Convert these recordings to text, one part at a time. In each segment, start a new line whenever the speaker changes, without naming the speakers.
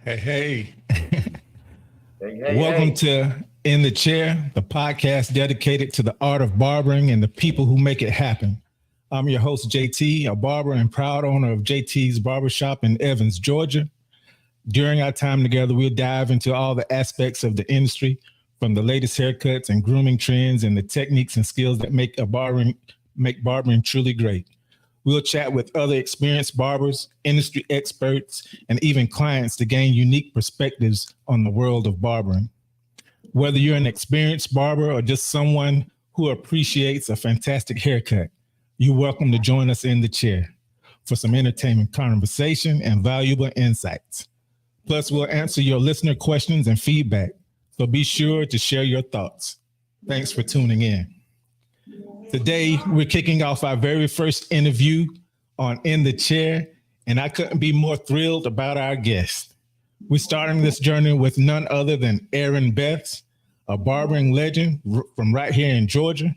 Hey, hey.
Hey, hey,
Welcome
hey.
to In the Chair, the podcast dedicated to the art of barbering and the people who make it happen. I'm your host, JT, a barber and proud owner of JT's Barbershop in Evans, Georgia. During our time together, we'll dive into all the aspects of the industry, from the latest haircuts and grooming trends and the techniques and skills that make barbering truly great. We'll chat with other experienced barbers, industry experts, and even clients to gain unique perspectives on the world of barbering. Whether you're an experienced barber or just someone who appreciates a fantastic haircut, you're welcome to join us in the chair for some entertainment conversation and valuable insights. Plus, we'll answer your listener questions and feedback, so be sure to share your thoughts. Thanks for tuning in. Today, we're kicking off our very first interview on In the Chair, and I couldn't be more thrilled about our guest. We're starting this journey with none other than Aaron Beths, a barbering legend from right here in Georgia.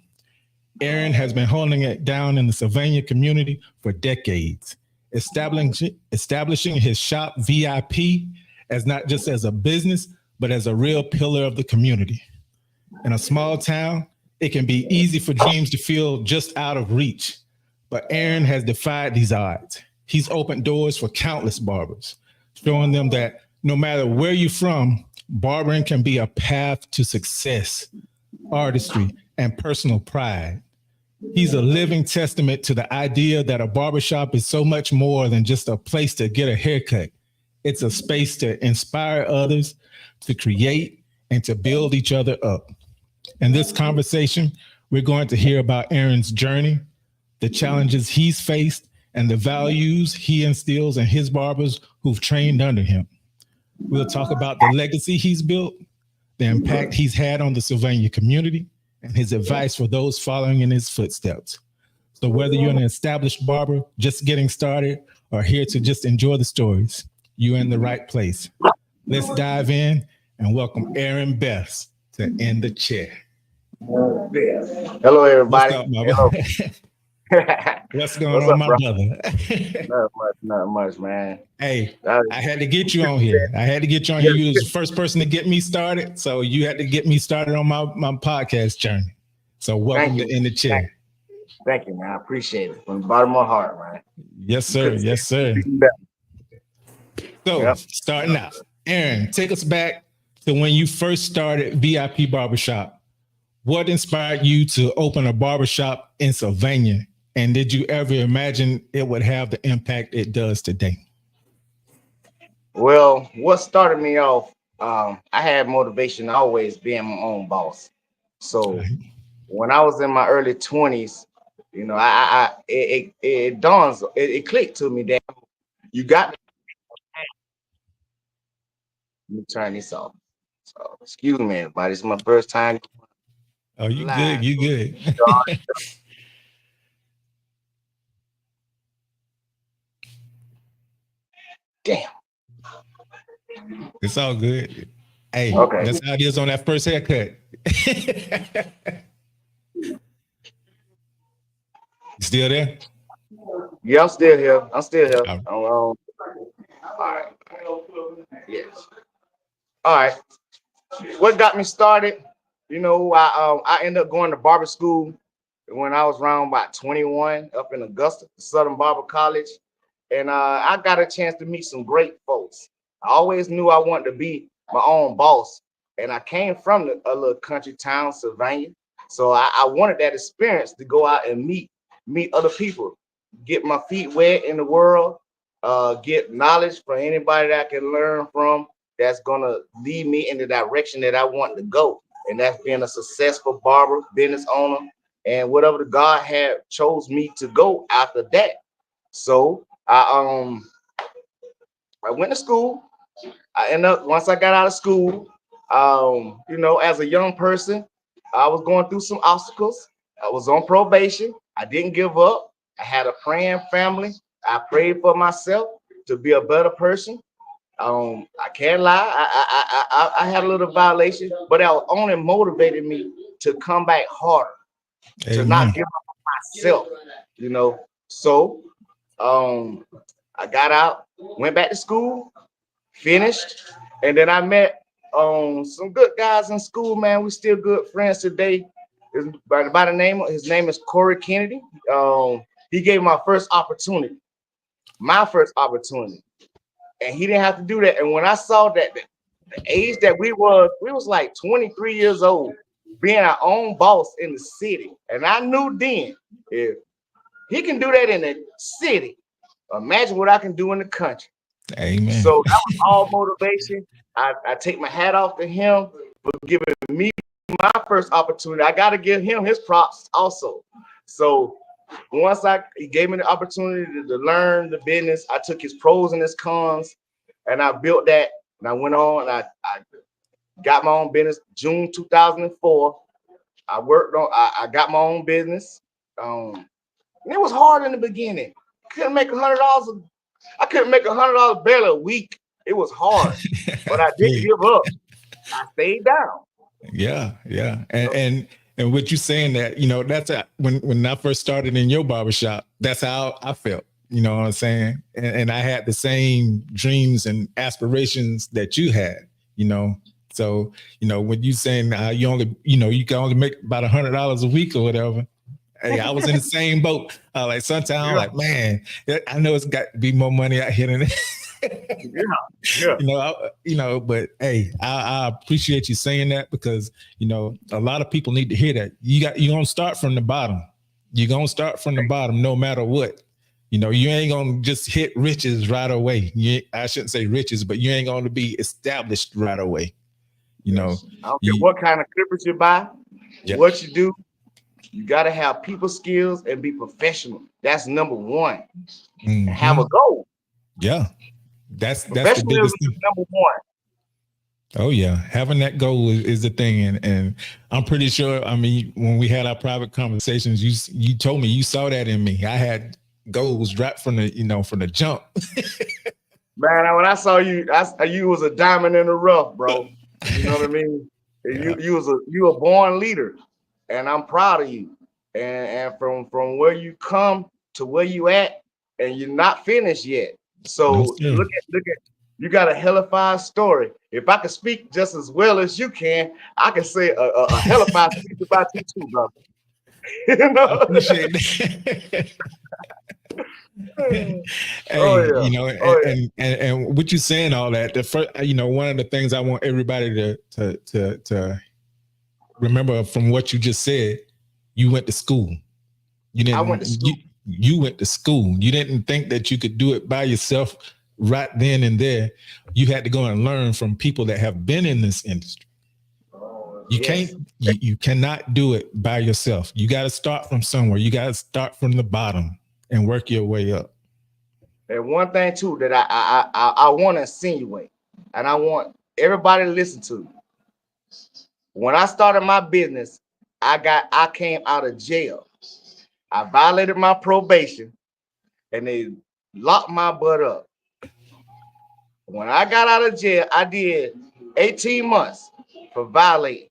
Aaron has been holding it down in the Sylvania community for decades, establishing his shop VIP as not just as a business, but as a real pillar of the community. In a small town, it can be easy for dreams to feel just out of reach. But Aaron has defied these odds. He's opened doors for countless barbers, showing them that no matter where you're from, barbering can be a path to success, artistry, and personal pride. He's a living testament to the idea that a barbershop is so much more than just a place to get a haircut. It's a space to inspire others, to create, and to build each other up. In this conversation, we're going to hear about Aaron's journey, the challenges he's faced, and the values he instills in his barbers who've trained under him. We'll talk about the legacy he's built, the impact he's had on the Sylvania community, and his advice for those following in his footsteps. So whether you're an established barber just getting started or here to just enjoy the stories, you're in the right place. Let's dive in and welcome Aaron Beths to In the Chair.
Hello,
What's
everybody.
up, my
Hello.
brother? What's going
What's
on,
up,
my
bro?
brother?
Not much, man.
Hey,
Uh,
I had to get you on here. I had to get you on
yeah,
here. You was the first person to get me started, so you had to get me started on my podcast journey. So welcome
thank
to
you.
In the
Thank,
Chair.
thank you, man. I appreciate it from the bottom of my heart, man.
Yes,
You
sir.
couldn't say
Yes, sir.
anything better.
So
Yep.
starting out, Aaron, take us back to when you first started VIP Barbershop. What inspired you to open a barbershop in Sylvania? And did you ever imagine it would have the impact it does today?
Well, what started me off, I had motivation always being my own boss.
All
So
right.
when I was in my early 20s, it dawns, it clicked to me that you got to let me turn this off. So excuse me, everybody. It's my first time
Oh, you good.
live.
You
So,
good.
damn.
It's all good. Hey,
Okay.
that's how it is on that first haircut. You still there?
Yeah, I'm still here. I'm still here.
All
All right. Yes. All right. What got me started? I ended up going to barber school when I was around about 21 up in Augusta, Southern Barber College, and I got a chance to meet some great folks. I always knew I wanted to be my own boss, and I came from a little country town, Sylvania, so I wanted that experience to go out and meet other people, get my feet wet in the world, get knowledge from anybody that I can learn from that's gonna lead me in the direction that I want to go, and that's being a successful barber, business owner, and whatever the God had chose me to go after that. So I went to school. I ended up once I got out of school, as a young person, I was going through some obstacles. I was on probation. I didn't give up. I had a praying family. I prayed for myself to be a better person. I can't lie. I had a little violation, but that only motivated me to come back harder, to not
Amen.
give up myself. So um, I got out, went back to school, finished, and then I met some good guys in school, man. We still good friends today. By the name, his name is Corey Kennedy. He gave my first opportunity, and he didn't have to do that. And when I saw that the age that we was like 23 years old, being our own boss in the city, and I knew then if he can do that in the city, imagine what I can do in the country.
Amen.
So that was all motivation. I take my hat off to him for giving me my first opportunity. I got to give him his props also. So once he gave me the opportunity to learn the business, I took his pros and his cons, and I built that. And I went on and I got my own business. June 2004, I got my own business. And it was hard in the beginning. Couldn't make $100. I couldn't make $100 barely a week. It was hard, but I didn't give up. I stayed down.
Yeah. And what you saying that, that's when I first started in your barbershop, that's how I felt. You know what I'm saying? And I had the same dreams and aspirations that you had, So, when you saying you only, you can only make about $100 a week or whatever. Hey, I was in the same boat. Like sometimes I'm like, man, I know it's got to be more money out here than that. But hey, I appreciate you saying that because, a lot of people need to hear that. You're going to start from the bottom. You're going to start from the bottom no matter what. You ain't going to just hit riches right away. I shouldn't say riches, but you ain't going to be established right away.
I don't care what kind of clippers you buy, what you do. You got to have people skills and be professional. That's number one. Mm-hmm. Have a goal.
Yeah. That's the biggest thing.
Number one.
Oh yeah. Having that goal is the thing. And I'm pretty sure, when we had our private conversations, you told me you saw that in me. I had goals right from the jump.
Man, when I saw you, you was a diamond in the rough, bro. You know what I mean? Yeah. You a born leader. And I'm proud of you. And from where you come to where you at, and you're not finished yet. So look at you got a hellified story. If I could speak just as well as you can, I can say a hellified speech about you too, brother.
I appreciate that. And what you saying all that, the first, one of the things I want everybody to remember from what you just said, you went to school. I went to school. You went to school. You didn't think that you could do it by yourself right then and there. You had to go and learn from people that have been in this industry. You cannot do it by yourself. You got to start from somewhere. You got to start from the bottom and work your way up.
And one thing too that I want to insinuate, and I want everybody to listen to. When I started my business, I came out of jail. I violated my probation, and they locked my butt up. When I got out of jail, I did 18 months for violating.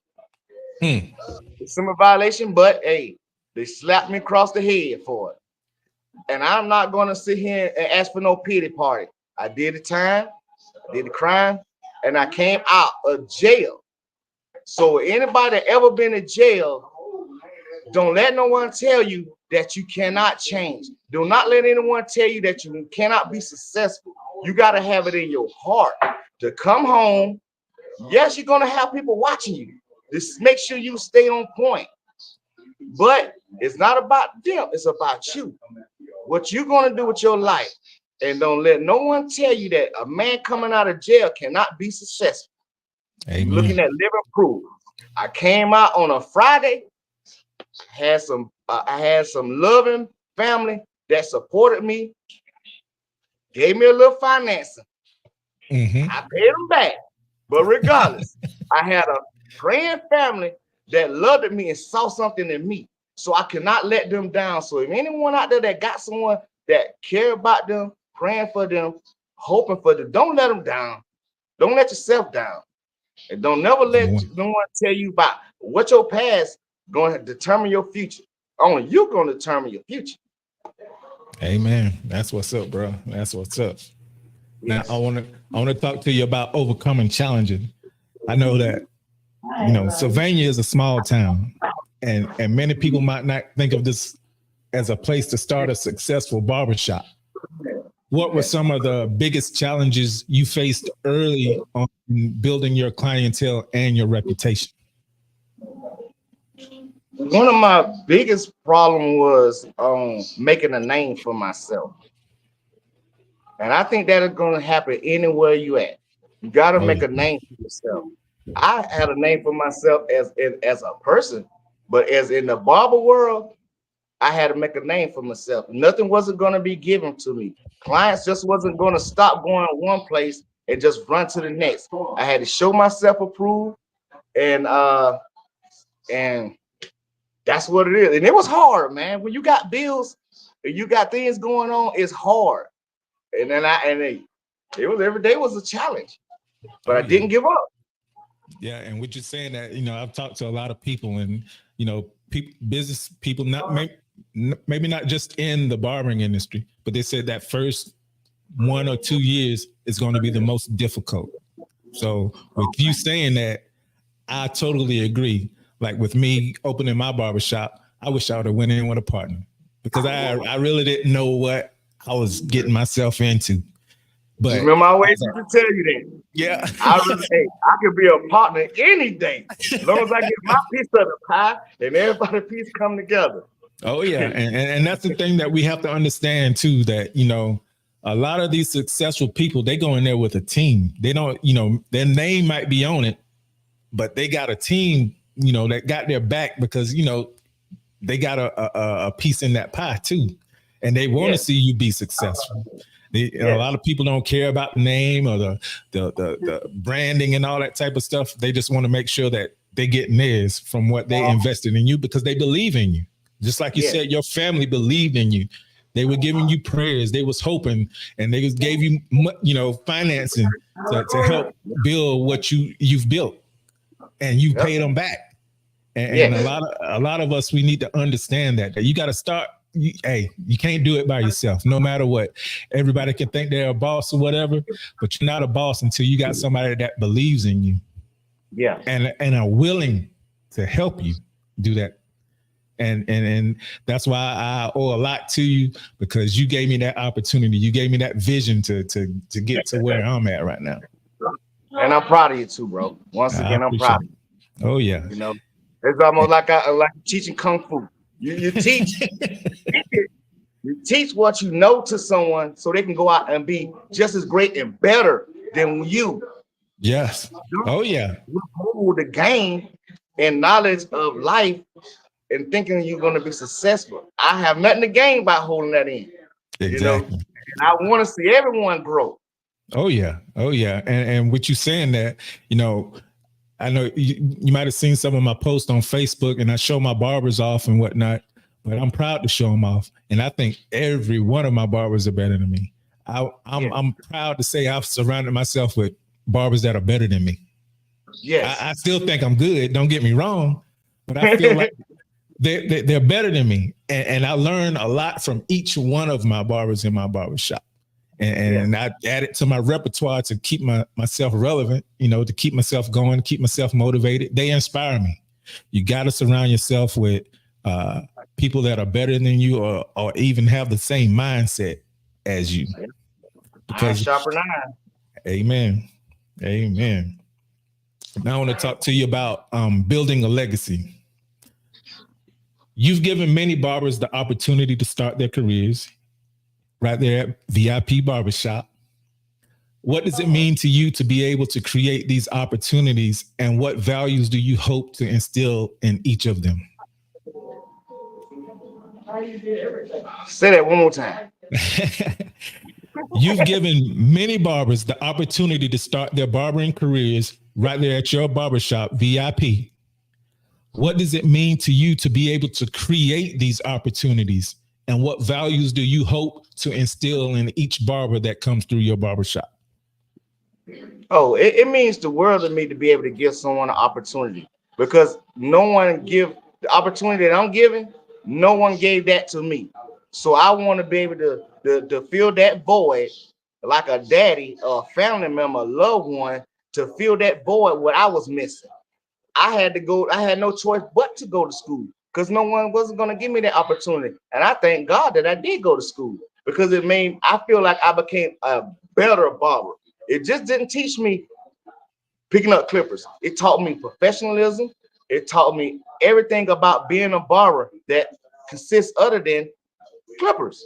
Some violation, but hey, they slapped me across the head for it. And I'm not going to sit here and ask for no pity party. I did the time, did the crime, and I came out of jail. So anybody that ever been in jail, don't let no one tell you that you cannot change. Do not let anyone tell you that you cannot be successful. You got to have it in your heart to come home. Yes, you're going to have people watching you. Just make sure you stay on point. But it's not about them. It's about you. What you're going to do with your life. And don't let no one tell you that a man coming out of jail cannot be successful.
Amen.
Looking at living proof. I came out on a Friday. I had some loving family that supported me, gave me a little financing. Mm-hmm. I paid them back. But regardless, I had a praying family that loved me and saw something in me. So I cannot let them down. So if anyone out there that got someone that care about them, praying for them, hoping for them, don't let them down. Don't let yourself down. And don't never let no one tell you about what your past going to determine your future. Only you going to determine your future.
Amen. That's what's up, bro. That's what's up. Now I want to talk to you about overcoming challenges. I know that Sylvania is a small town, and many people might not think of this as a place to start a successful barbershop. What were some of the biggest challenges you faced early on building your clientele and your reputation?
One of my biggest problem was making a name for myself. And I think that is going to happen anywhere you at. You got to make a name for yourself. I had a name for myself as a person, but as in the barber world, I had to make a name for myself. Nothing wasn't going to be given to me. Clients just wasn't going to stop going one place and just run to the next. I had to show myself approved, and that's what it is. And it was hard, man. When you got bills and you got things going on, it's hard. And then it was every day was a challenge, but I didn't give up.
Yeah, and what you're saying that I've talked to a lot of people, and business people, maybe not just in the barbering industry, but they said that first 1 or 2 years is going to be the most difficult. So with you saying that, I totally agree. Like with me opening my barbershop, I wish I would have went in with a partner, because I really didn't know what I was getting myself into. But
remember, I always used to tell you that.
Yeah,
I could be a partner any day, as long as I get my piece of the pie and everybody's piece come together.
Oh yeah, and that's the thing that we have to understand too. That a lot of these successful people, they go in there with a team. They don't, their name might be on it, but they got a team, that got their back, because they got a piece in that pie too, and they want to see you be successful. A lot of people don't care about the name or the branding and all that type of stuff. They just want to make sure that they're getting theirs from what they invested in you, because they believe in you. Just like you said, your family believed in you. They were giving you prayers. They was hoping, and they gave you, financing to help build what you've built, and you paid them back. And a lot of us, we need to understand that you got to start. You can't do it by yourself, no matter what. Everybody can think they're a boss or whatever, but you're not a boss until you got somebody that believes in you.
Yeah.
And are willing to help you do that. And that's why I owe a lot to you, because you gave me that opportunity. You gave me that vision to get to where I'm at right now.
And I'm proud of you too, bro. Once again, I'm proud of you.
Oh yeah.
It's almost like teaching Kung Fu. You teach you teach what you know to someone so they can go out and be just as great and better than you.
Yes. Oh yeah.
You hold the game and knowledge of life and thinking you're going to be successful. I have nothing to gain by holding that in.
Exactly.
And I want to see everyone grow.
Oh yeah. Oh yeah. And with you saying that, I know you might have seen some of my posts on Facebook, and I show my barbers off and whatnot, but I'm proud to show them off. And I think every one of my barbers are better than me. I'm proud to say I've surrounded myself with barbers that are better than me.
Yes.
I still think I'm good. Don't get me wrong, but I feel like they're better than me. And I learn a lot from each one of my barbers in my barbershop. And I add it to my repertoire to keep myself relevant, to keep myself going, keep myself motivated. They inspire me. You got to surround yourself with people that are better than you, or even have the same mindset as you.
Because sharper nine.
Amen. Amen. Now I want to talk to you about building a legacy. You've given many barbers the opportunity to start their careers right there at VIP Barbershop. What does it mean to you to be able to create these opportunities, and what values do you hope to instill in each of them?
Say that one more time.
You've given many barbers the opportunity to start their barbering careers right there at your barbershop, VIP. What does it mean to you to be able to create these opportunities, and what values do you hope to instill in each barber that comes through your barbershop?
Oh, it means the world to me to be able to give someone an opportunity, because no one give the opportunity that I'm giving. No one gave that to me. So I want to be able to fill that void like a daddy or a family member, a loved one, to fill that void what I was missing. I had to go, I had no choice but to go to school because no one wasn't going to give me that opportunity. And I thank God that I did go to school because it made, I feel like I became a better barber. It just didn't teach me picking up clippers. It taught me professionalism. It taught me everything about being a barber that consists other than clippers,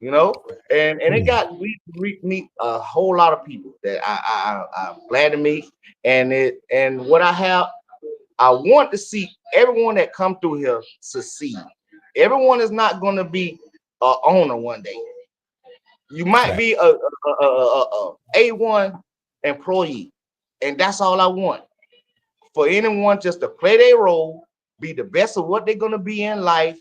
you know, and it got we meet a whole lot of people that I'm glad to meet, and what I want to see everyone that come through here succeed. Everyone is not going to be a owner one day. You might be a A1 employee, and that's all I want for anyone just to play their role, be the best of what they're going to be in life.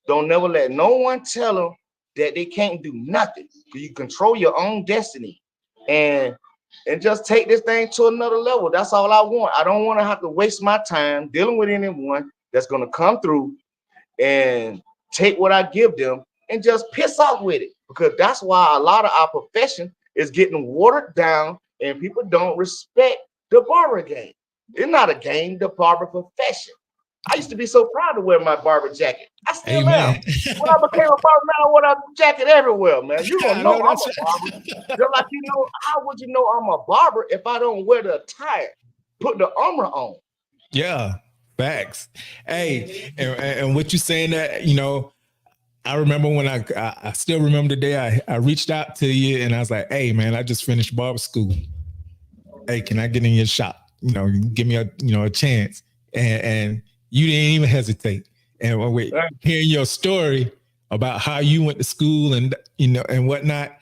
Don't never let no one tell them that they can't do nothing. You control your own destiny and just take this thing to another level. That's all I want. I don't want to have to waste my time dealing with anyone that's going to come through and take what I give them and just piss off with it, because that's why a lot of our profession is getting watered down and people don't respect the barber game. It's not a game, the barber profession. I used to be so proud to wear my barber jacket. I still am. When I became a barber, man, I wore that jacket everywhere, man. You don't know I'm a barber. Just like you know, how would you know I'm a barber if I don't wear the attire, put the armor on?
Yeah, facts. Hey, and what you saying that, you know, I remember when I still remember the day I reached out to you and I was like, hey, man, I just finished barber school. Hey, can I get in your shop? You know, give me a chance. And you didn't even hesitate. And when we're hearing your story about how you went to school and, you know, and whatnot,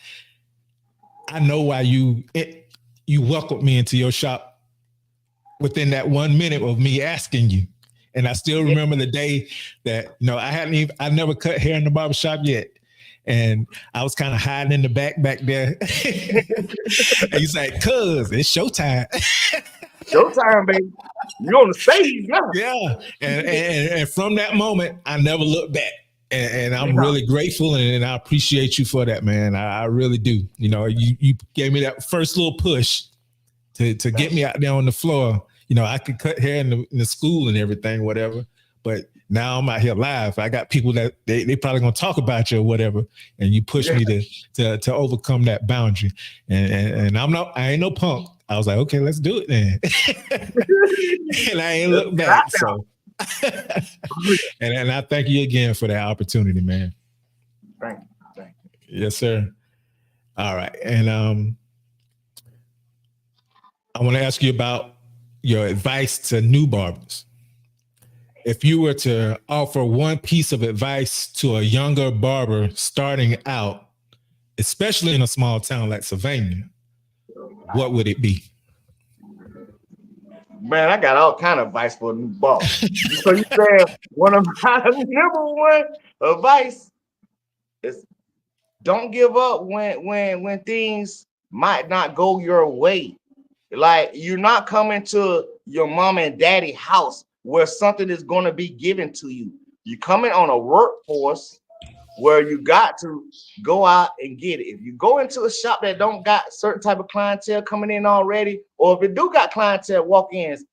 I know why you welcomed me into your shop within that 1 minute of me asking you. And I still remember the day that, you know, I never cut hair in the barbershop yet. And I was kind of hiding in the back there. And he's like, cuz it's showtime.
Showtime, baby. You're on the stage now.
Yeah. And from that moment, I never looked back. And I'm really grateful and I appreciate you for that, man. I really do. You know, you gave me that first little push to get me out there on the floor. You know, I could cut hair in the school and everything, whatever. But now I'm out here live. I got people that they probably gonna talk about you or whatever, and you push me to overcome that boundary. And I ain't no punk. I was like, okay, let's do it then. And I ain't look back. So, and I thank you again for that opportunity, man.
Thank you.
Yes, sir. All right, and I want to ask you about your advice to new barbers. If you were to offer one piece of advice to a younger barber starting out, especially in a small town like Sylvania, what would it be?
Man, I got all kind of advice for a new barber. So you said one of my number one advice is don't give up when things might not go your way. Like, you're not coming to your mom and daddy house where something is going to be given to you. You're coming on a workforce where you got to go out and get it. If you go into a shop that don't got certain type of clientele coming in already, or if it do got clientele walk-ins,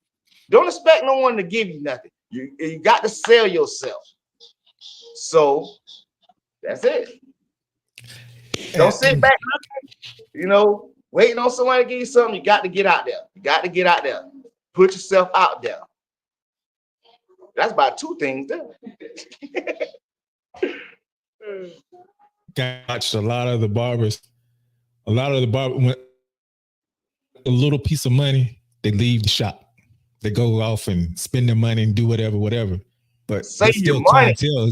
don't expect no one to give you nothing. You got to sell yourself. So that's it. Don't sit back, you know, waiting on somebody to give you something. You got to get out there. You got to get out there. Put yourself out there. That's about two things there.
Watched a lot of the barbers, when a little piece of money, they leave the shop. They go off and spend their money and do whatever. But
save
still
your money.
Clientele.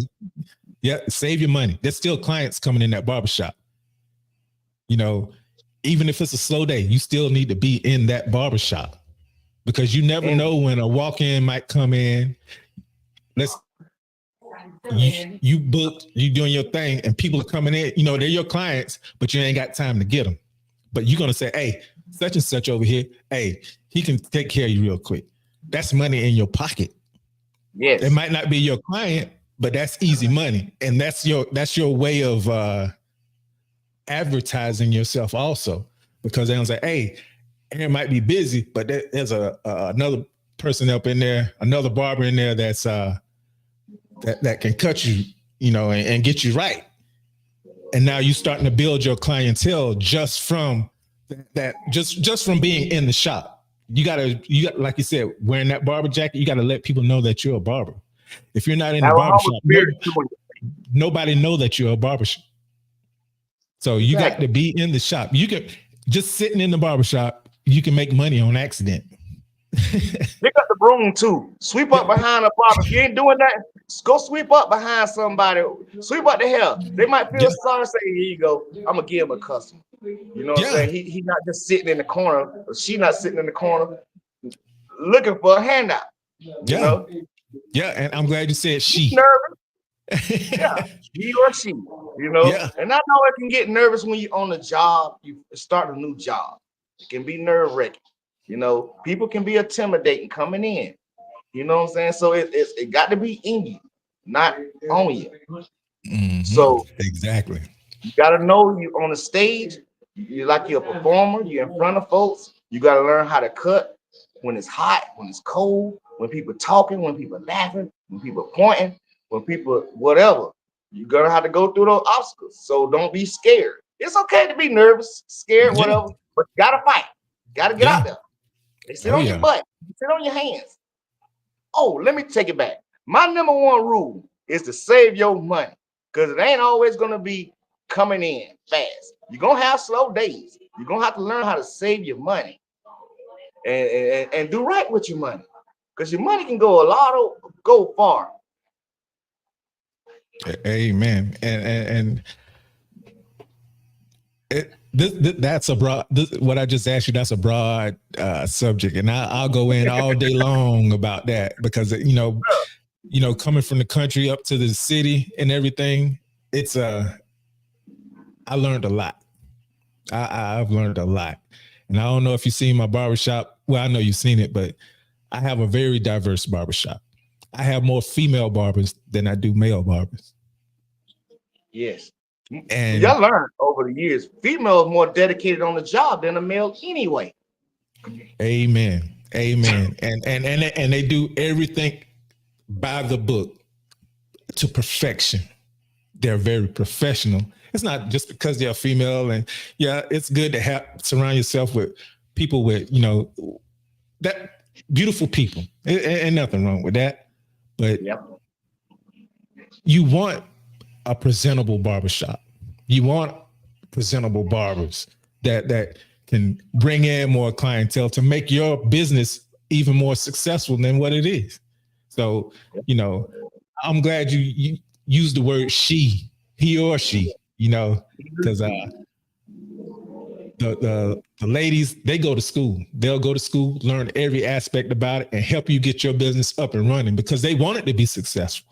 Yeah, save your money. There's still clients coming in that barbershop. You know, even if it's a slow day, you still need to be in that barbershop because you never know when a walk-in might come in. You booked, you doing your thing, and people are coming in, you know, they're your clients, but you ain't got time to get them. But you're going to say, hey, such and such over here, hey, he can take care of you real quick. That's money in your pocket.
Yes.
It might not be your client, but that's easy money. And that's your way of advertising yourself also, because they're gonna say, hey, Aaron might be busy, but there's another person up in there, another barber in there that's that can cut you, and get you right. And now you're starting to build your clientele just from that, just from being in the shop. You gotta, like you said, wearing that barber jacket, you gotta let people know that you're a barber. If you're not in the barbershop, nobody know that you're a barbershop. So you got to be in the shop. You can just sitting in the barbershop, you can make money on accident.
Pick up the broom too. Sweep up behind a barber. If you ain't doing that, go sweep up behind somebody. Sweep up the hair. They might feel sorry. Say, here you go. I'm gonna give him a customer. You know what I'm saying? He not just sitting in the corner. Or she not sitting in the corner looking for a handout. You know?
Yeah, and I'm glad you said she.
Nervous. Yeah, he or she. You know. Yeah. And I know it can get nervous when you're on a job. You start a new job. It can be nerve-wracking. You know, people can be intimidating coming in. You know what I'm saying? So it got to be in you, not on you.
Mm-hmm.
So
exactly,
you got to know you on the stage. You're like you're a performer. You're in front of folks. You got to learn how to cut when it's hot, when it's cold, when people talking, when people laughing, when people pointing, when people whatever. You're gonna have to go through those obstacles. So don't be scared. It's okay to be nervous, scared, whatever, but you gotta fight. You gotta get out there. They sit on your butt. You sit on your hands. Oh, let me take it back. My number one rule is to save your money, because it ain't always going to be coming in fast. You're going to have slow days. You're going to have to learn how to save your money and do right with your money, because your money can go far.
Amen. And that's a broad, what I just asked you, that's a broad subject, and I'll go in all day long about that, because coming from the country up to the city and everything, I learned a lot. I've learned a lot, and I don't know if you've seen my barbershop. Well, I know you've seen it, but I have a very diverse barbershop. I have more female barbers than I do male barbers.
Yes. And y'all learned over the years, females more dedicated on the job than a male anyway.
Amen. And they do everything by the book to perfection. They're very professional. It's not just because they're female, and it's good to surround yourself with people with, that beautiful people. Ain't nothing wrong with that. But you want a presentable barbershop. You want presentable barbers that can bring in more clientele to make your business even more successful than what it is. So, I'm glad you used the word she, he or she, because the ladies, they go to school. They'll go to school, learn every aspect about it, and help you get your business up and running, because they want it to be successful.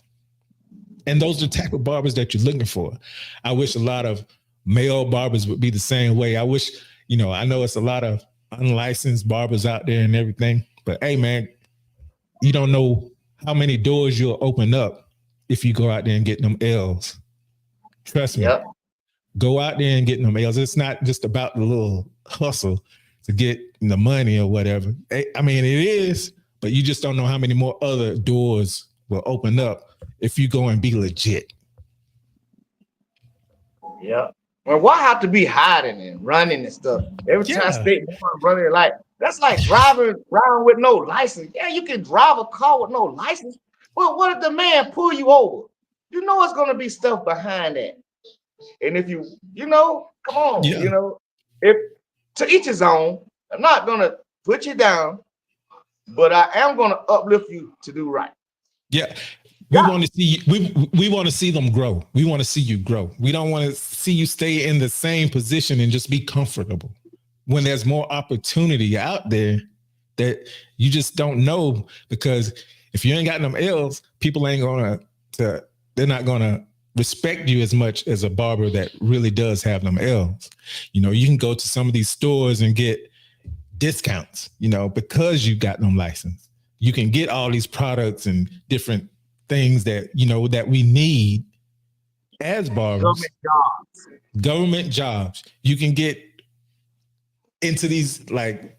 And those are the type of barbers that you're looking for. I wish a lot of male barbers would be the same way. I wish, I know it's a lot of unlicensed barbers out there and everything, but hey, man, you don't know how many doors you'll open up if you go out there and get them L's. Trust me. Go out there and get them L's. It's not just about the little hustle to get the money or whatever. I mean, it is, but you just don't know how many more other doors will open up if you go and be legit.
Yeah. Well, why have to be hiding and running and stuff? Every time I stay running, that's like driving around with no license. Yeah, you can drive a car with no license. But what if the man pull you over? You know it's gonna be stuff behind that. And if you come on, if to each his own, I'm not gonna put you down, but I am gonna uplift you to do right.
Yeah. We want to see we want to see them grow. We want to see you grow. We don't want to see you stay in the same position and just be comfortable. When there's more opportunity out there that you just don't know, because if you ain't got them L's, people ain't they're not gonna respect you as much as a barber that really does have them L's. You can go to some of these stores and get discounts, because you got them licensed. You can get all these products and different things that that we need as barbers. government jobs. You can get into these, like,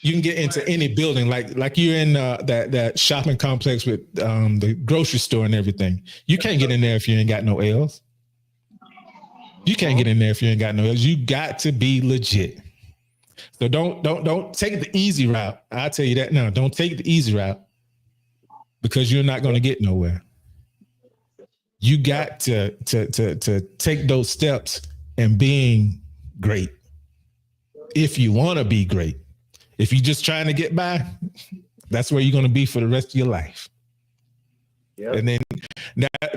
you can get into any building, like you're in that shopping complex with the grocery store and everything. You can't get in there if you ain't got no L's. You can't get in there if you ain't got no L's. You got to be legit. So don't take the easy route. I'll tell you that now. Don't take the easy route because you're not going to get nowhere. You got to take those steps and being great. If you want to be great. If you're just trying to get by, that's where you're going to be for the rest of your life. Yep. And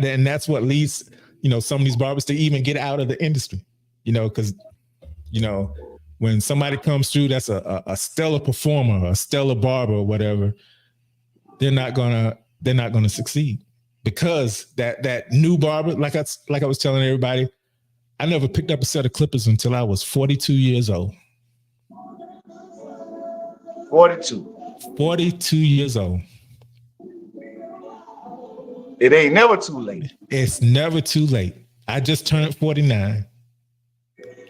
then that's what leads, some of these barbers to even get out of the industry, because, when somebody comes through, that's a stellar performer, a stellar barber or whatever, they're not gonna succeed because that new barber, like I was telling everybody, I never picked up a set of clippers until I was 42 years old. 42 years old.
It ain't never too late.
It's never too late. I just turned 49.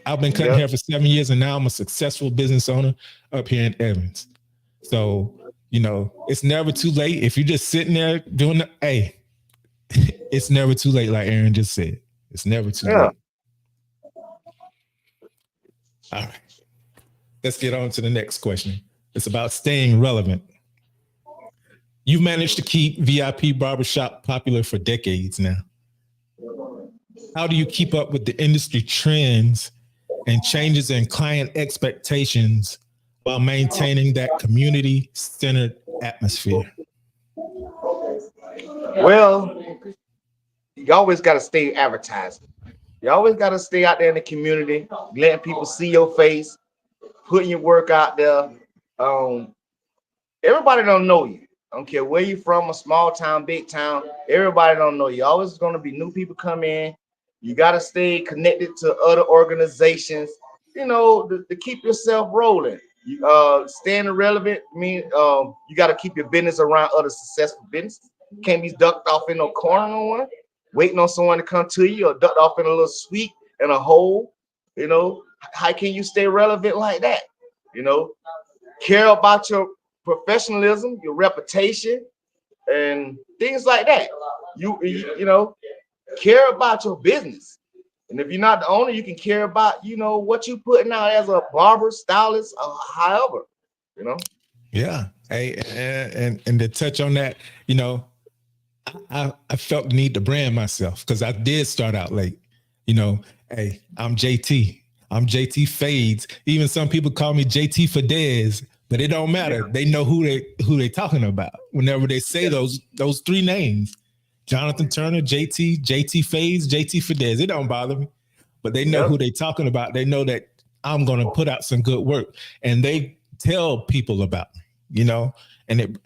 I've been cutting hair for 7 years, and now I'm a successful business owner up here in Evans. So, it's never too late. If you're just sitting there doing it's never too late, like Aaron just said. It's never too late. All right. Let's get on to the next question. It's about staying relevant. You've managed to keep VIP Barbershop popular for decades now. How do you keep up with the industry trends and changes in client expectations while maintaining that community-centered atmosphere?
Well, you always got to stay advertising. You always got to stay out there in the community, letting people see your face, putting your work out there. Everybody don't know you. I don't care where you're from, a small town, big town. Everybody don't know you. Always going to be new people come in. You got to stay connected to other organizations, to keep yourself rolling. Staying relevant mean you got to keep your business around other successful businesses. You can't be ducked off in no corner no one, waiting on someone to come to you, or ducked off in a little suite in a hole. How can you stay relevant like that? Care about your professionalism, your reputation, and things like that. You care about your business. And if you're not the owner, you can care about, what you putting out as a barber, stylist, or however,
Yeah. Hey, and to touch on that, I felt the need to brand myself because I did start out late. Hey, I'm JT. I'm JT Fades. Even some people call me JT Fadez, but it don't matter. Yeah. They know who they talking about whenever they say those three names. Jonathan Turner, JT Fades, JT Fadez. It don't bother me, but they know who they talking about. They know that I'm going to put out some good work, and they tell people about me, and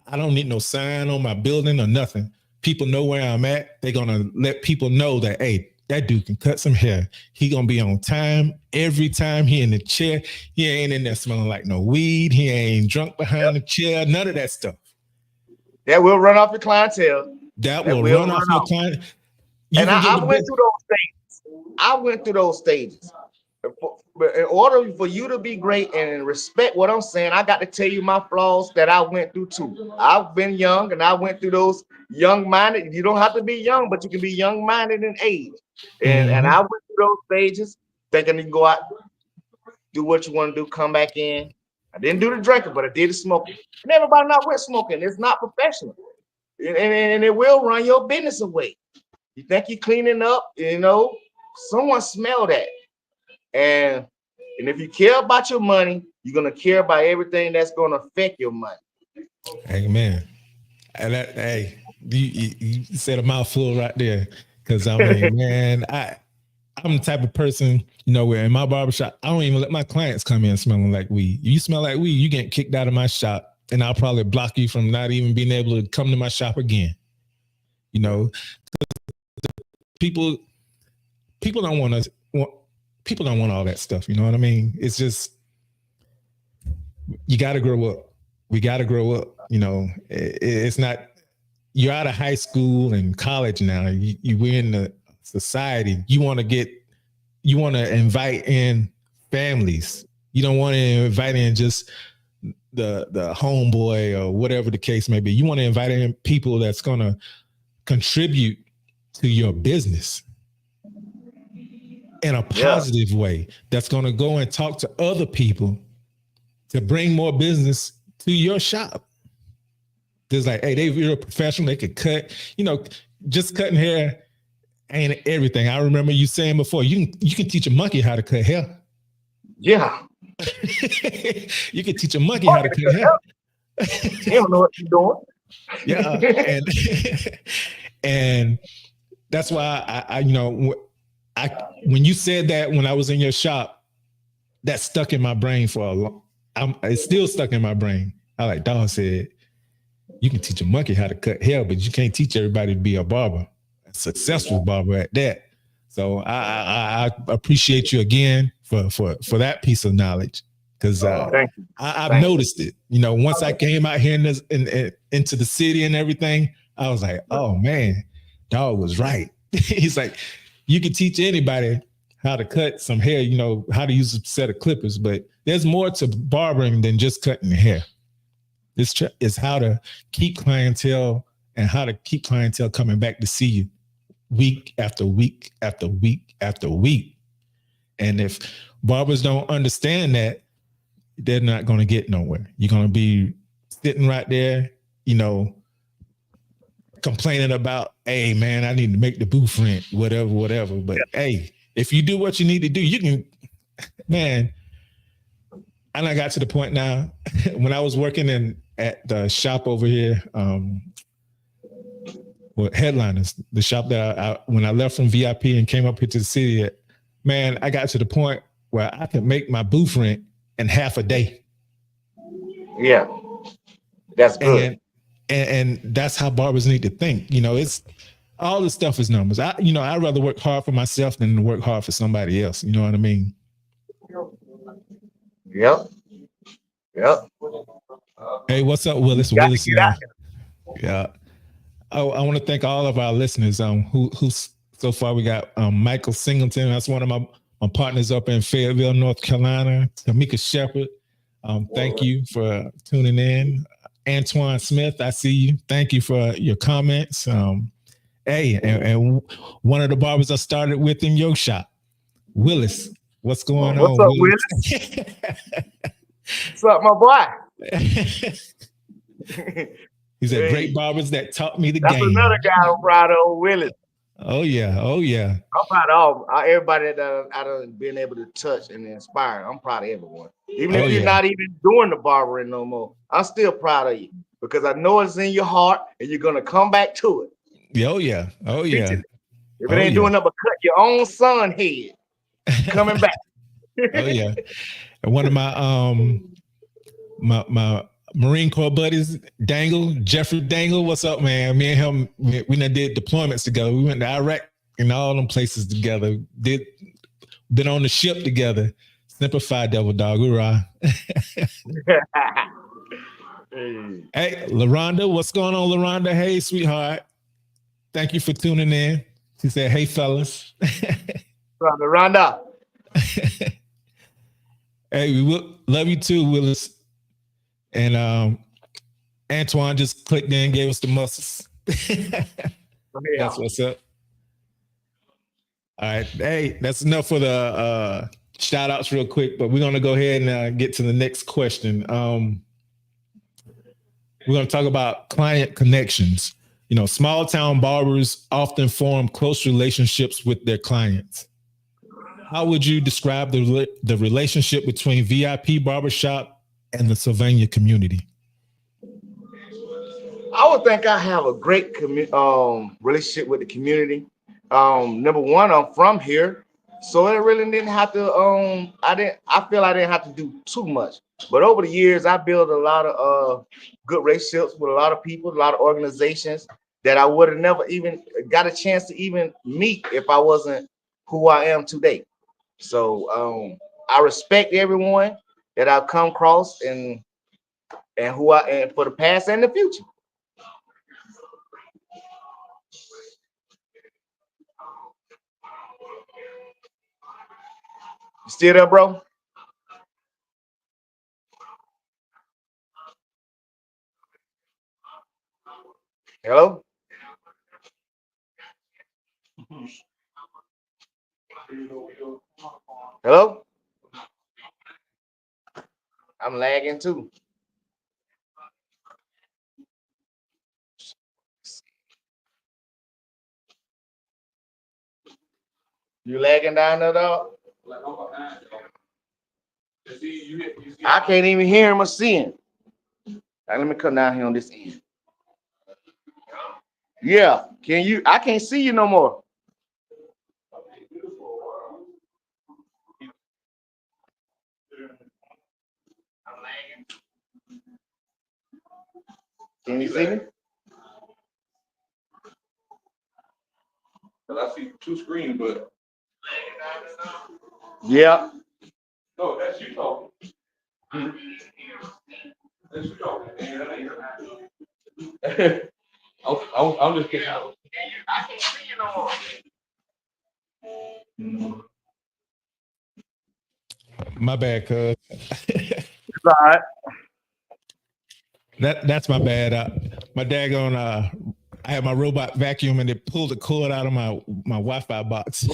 I don't need no sign on my building or nothing. People know where I'm at. They're going to let people know that, hey, that dude can cut some hair. He going to be on time every time he in the chair. He ain't in there smelling like no weed. He ain't drunk behind the chair. None of that stuff.
That will run off your clientele.
That will run off your client.
And I went through those stages. I went through those stages. But in order for you to be great and respect what I'm saying, I got to tell you my flaws that I went through too. I've been young and I went through those young-minded. You don't have to be young, but you can be young-minded in age. And I went through those stages thinking you can go out, do what you want to do, come back in. I didn't do the drinking, but I did the smoking. And everybody not with smoking. It's not professional. And it will run your business away. You think you're cleaning up, someone smell that. And if you care about your money, you're going to care about everything that's going to affect your money.
Amen. And you said a mouthful right there. Because I mean, man, I'm the type of person, where in my barbershop, I don't even let my clients come in smelling like weed. You smell like weed, you get kicked out of my shop, and I'll probably block you from not even being able to come to my shop again. People don't want all that stuff. You know what I mean? It's just, you got to grow up. We got to grow up. It's not, you're out of high school and college now. We're in the society. You want to invite in families. You don't want to invite in just the homeboy or whatever the case may be. You want to invite in people that's going to contribute to your business in a positive way, that's going to go and talk to other people to bring more business to your shop. There's like, hey, they're a professional. They could cut, just cutting hair ain't everything. I remember you saying before, you can teach a monkey how to cut hair.
Yeah.
You can teach a monkey how to cut hair.
You don't know what you're doing.
Yeah. And that's why I when you said that when I was in your shop, that stuck in my brain for a long. It's still stuck in my brain. I like Don said, you can teach a monkey how to cut hair, but you can't teach everybody to be a barber, a successful barber at that. So I appreciate you again for that piece of knowledge, because I've noticed it. Once I came out here into the city and everything, I was like, oh man, dog was right. He's like, you can teach anybody how to cut some hair, how to use a set of clippers, but there's more to barbering than just cutting hair. This is how to keep clientele and how to keep clientele coming back to see you week after week after week after week. And if barbers don't understand that, they're not going to get nowhere. You're going to be sitting right there, complaining about, hey man, I need to make the booth rent, whatever. But hey, if you do what you need to do, you can, man. And I got to the point now when I was working at the shop over here, Headliners, the shop that when I left from VIP and came up here to the city, man, I got to the point where I could make my booth rent in half a day.
Yeah, that's good.
And that's how barbers need to think. It's all this stuff is numbers. I'd rather work hard for myself than work hard for somebody else. You know what I mean?
Yep.
Hey, what's up, Willis? Willis, yeah. I want to thank all of our listeners. Who's so far we got Michael Singleton. That's one of my partners up in Fayetteville, North Carolina. Tamika Shepherd. Thank you for tuning in. Antoine Smith, I see you. Thank you for your comments. Hey, and one of the barbers I started with in your shop, Willis. What's going on?
What's up, Willis? What's up, my boy?
He said, great barbers that taught me the game.
That's another guy I'm proud of, Willis.
Oh, yeah.
I'm proud of everybody that I've been able to touch and inspire. I'm proud of everyone. Even if you're not even doing the barbering no more, I'm still proud of you because I know it's in your heart and you're going to come back to it.
Oh, yeah.
If it ain't doing nothing but cut your own son head, coming back.
Oh, yeah. And one of my my Marine Corps buddies, Jeffrey Dangle, what's up, man? Me and him, we done did deployments together. We went to Iraq and all them places together. Been on the ship together. Simplified Devil Dog, hoorah. Hey, LaRonda, what's going on, LaRonda? Hey, sweetheart. Thank you for tuning in. She said, hey, fellas.
LaRonda.
Hey, we will love you too, Willis. And Antoine just clicked in, gave us the muscles. That's what's up. All right. Hey, that's enough for the shout outs real quick, but we're going to go ahead and get to the next question. We're going to talk about client connections. Small town barbers often form close relationships with their clients. How would you describe the relationship between VIP Barbershop and the Sylvania community?
I would think I have a great relationship with the community. Number one, I'm from here, so it really didn't have to. I feel I didn't have to do too much. But over the years, I built a lot of good relationships with a lot of people, a lot of organizations that I would have never even got a chance to even meet if I wasn't who I am today. So I respect everyone that I've come across and who I am for the past and the future. You still there, bro? Hello? Hello? I'm lagging too. You lagging down there, dog? I can't even hear him or see him. Right, let me come down here on this end. Yeah, can you? I can't see you no more. Can you see me?
I see two screens, but
Yeah.
no, that's you talking. That's you talking. I'm just kidding.
I can't see you no more.
My bad, cuz.
All right.
That's my bad. My daggone I had my robot vacuum and it pulled the cord out of my Wi-Fi box.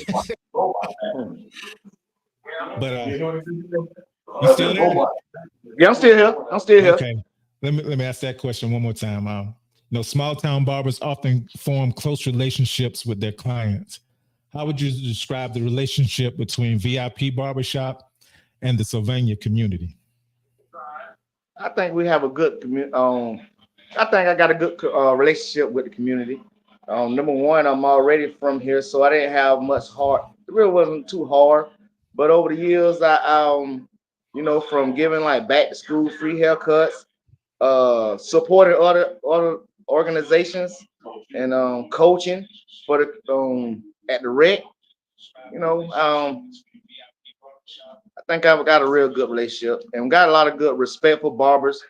But you still there?
Yeah, I'm still here. I'm still here.
Okay. Let me ask that question one more time. Small town barbers often form close relationships with their clients. How would you describe the relationship between VIP Barbershop and the Sylvania community?
I think we have a good community. I think I got a good relationship with the community. Number one, I'm already from here, so I didn't have much hard. It really wasn't too hard. But over the years, from giving like back to school free haircuts, supporting other organizations, and coaching for the at the rec. I think I've got a real good relationship and got a lot of good respectful barbers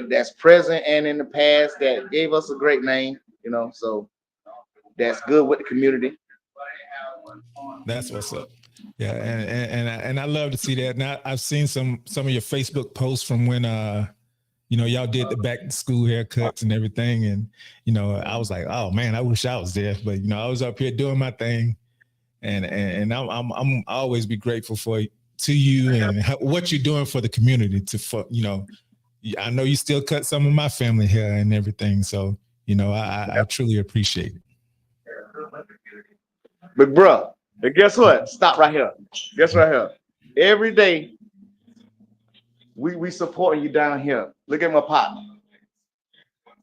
that's present and in the past that gave us a great name, so that's good with the community.
That's what's up. Yeah, and I love to see that. Now I've seen some of your Facebook posts from when y'all did the back to school haircuts and everything, and I was like, oh man, I wish I was there, but I was up here doing my thing, and I'm always be grateful to you and what you're doing for the community. I know you still cut some of my family hair and everything, so I truly appreciate it.
But bro, and guess what? Stop right here. Guess right here. Every day we supporting you down here. Look at my partner.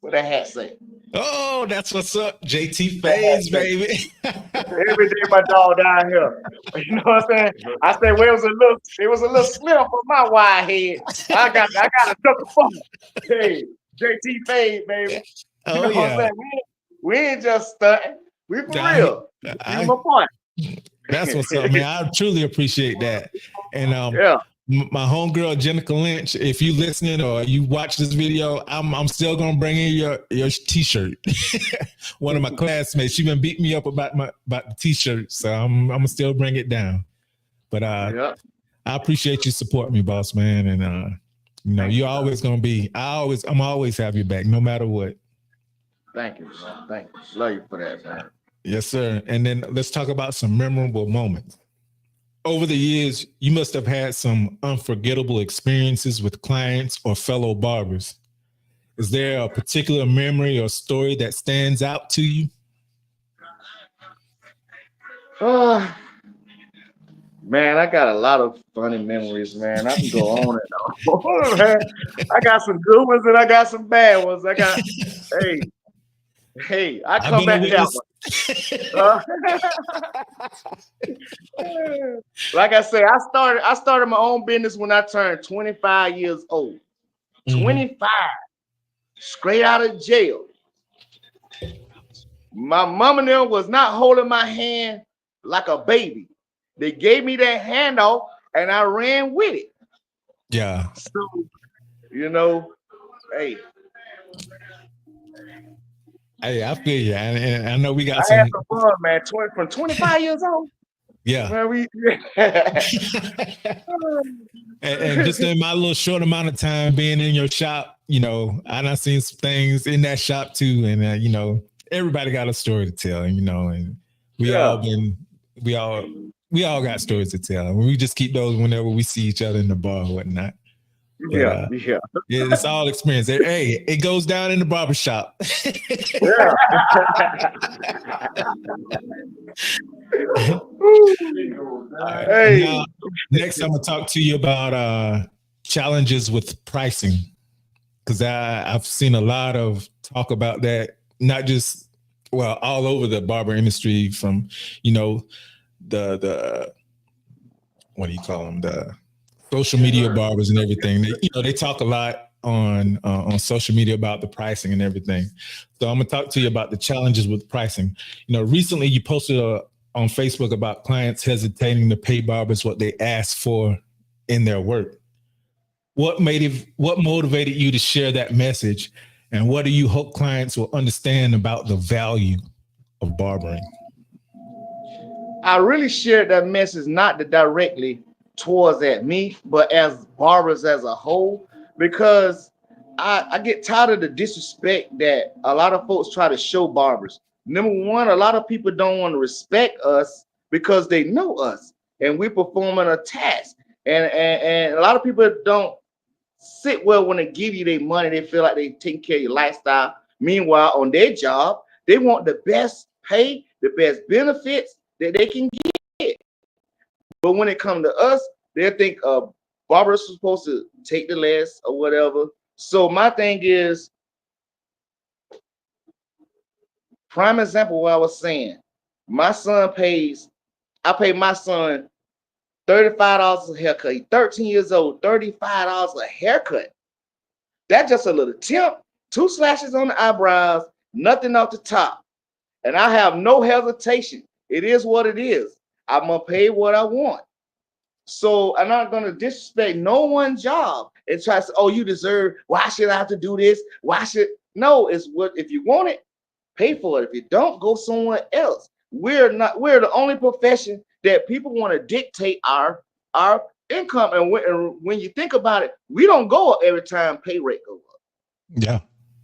What that hat say?
Oh, that's what's up, JT Phase, baby.
Every day my dog down here. You know what I'm saying? I said, well, it was a little slim for my wide head. I got a double phone. Hey, JT Fade, baby.
Oh,
you know what I'm saying? We ain't just stunting. We for real. You my point.
That's what's up, man. I truly appreciate that. And
yeah.
My homegirl Jenica Lynch, if you listening or you watch this video, I'm still gonna bring in your t-shirt. One of my classmates, she been beating me up about the t-shirt, so I'm gonna still bring it down. But I appreciate you supporting me, boss man, and you're always gonna be. I'm always have your back, no matter what.
Thank you, man. Thank you. Love you for that, man.
Yes, sir. And then let's talk about some memorable moments. Over the years, you must have had some unforgettable experiences with clients or fellow barbers. Is there a particular memory or story that stands out to you?
Man, I got a lot of funny memories, man. I can go on and on, man. I got some good ones and I got some bad ones. I got, hey, I come back to that one. Like I said, I started my own business when I turned 25 years old. 25, straight out of jail. My mom and them was not holding my hand like a baby. They gave me that handoff and I ran with it.
Yeah.
So, hey.
Hey, I feel you, and I know we got
had some fun, man. From 25 years old.
Yeah.
Man, we
And just in my little short amount of time being in your shop, I done seen some things in that shop too. And, everybody got a story to tell, and we all been, we all got stories to tell. And we just keep those whenever we see each other in the bar or whatnot. But,
yeah.
it's all experience. Hey, it goes down in the barbershop.
Yeah.
Right.
Hey.
Now, next, I'm gonna talk to you about challenges with pricing, because I've seen a lot of talk about that, not just all over the barber industry, from the what do you call them, the social media barbers and everything. They talk a lot on social media about the pricing and everything. So I'm gonna talk to you about the challenges with pricing. Recently you posted on Facebook about clients hesitating to pay barbers what they ask for in their work. What motivated you to share that message, and what do you hope clients will understand about the value of barbering?
I really shared that message not directly towards at me, but as barbers as a whole, because I get tired of the disrespect that a lot of folks try to show barbers. Number one, a lot of people don't want to respect us because they know us and we're performing a task. And a lot of people don't sit well when they give you their money. They feel like they take care of your lifestyle. Meanwhile, on their job, they want the best pay, the best benefits that they can get. But when it comes to us, they think barbers are supposed to take the less or whatever. So my thing is, prime example what I was saying, I pay my son $35 a haircut. He's 13 years old, $35 a haircut. That's just a little tip, 2 slashes on the eyebrows, nothing off the top. And I have no hesitation. It is what it is. I'm gonna pay what I want. So I'm not gonna disrespect no one's job and try to say, oh, you deserve, why should I have to do this? No, it's what, if you want it, pay for it. If you don't, go somewhere else. We're the only profession that people want to dictate our income. And when you think about it, we don't go up every time pay rate goes up.
Yeah.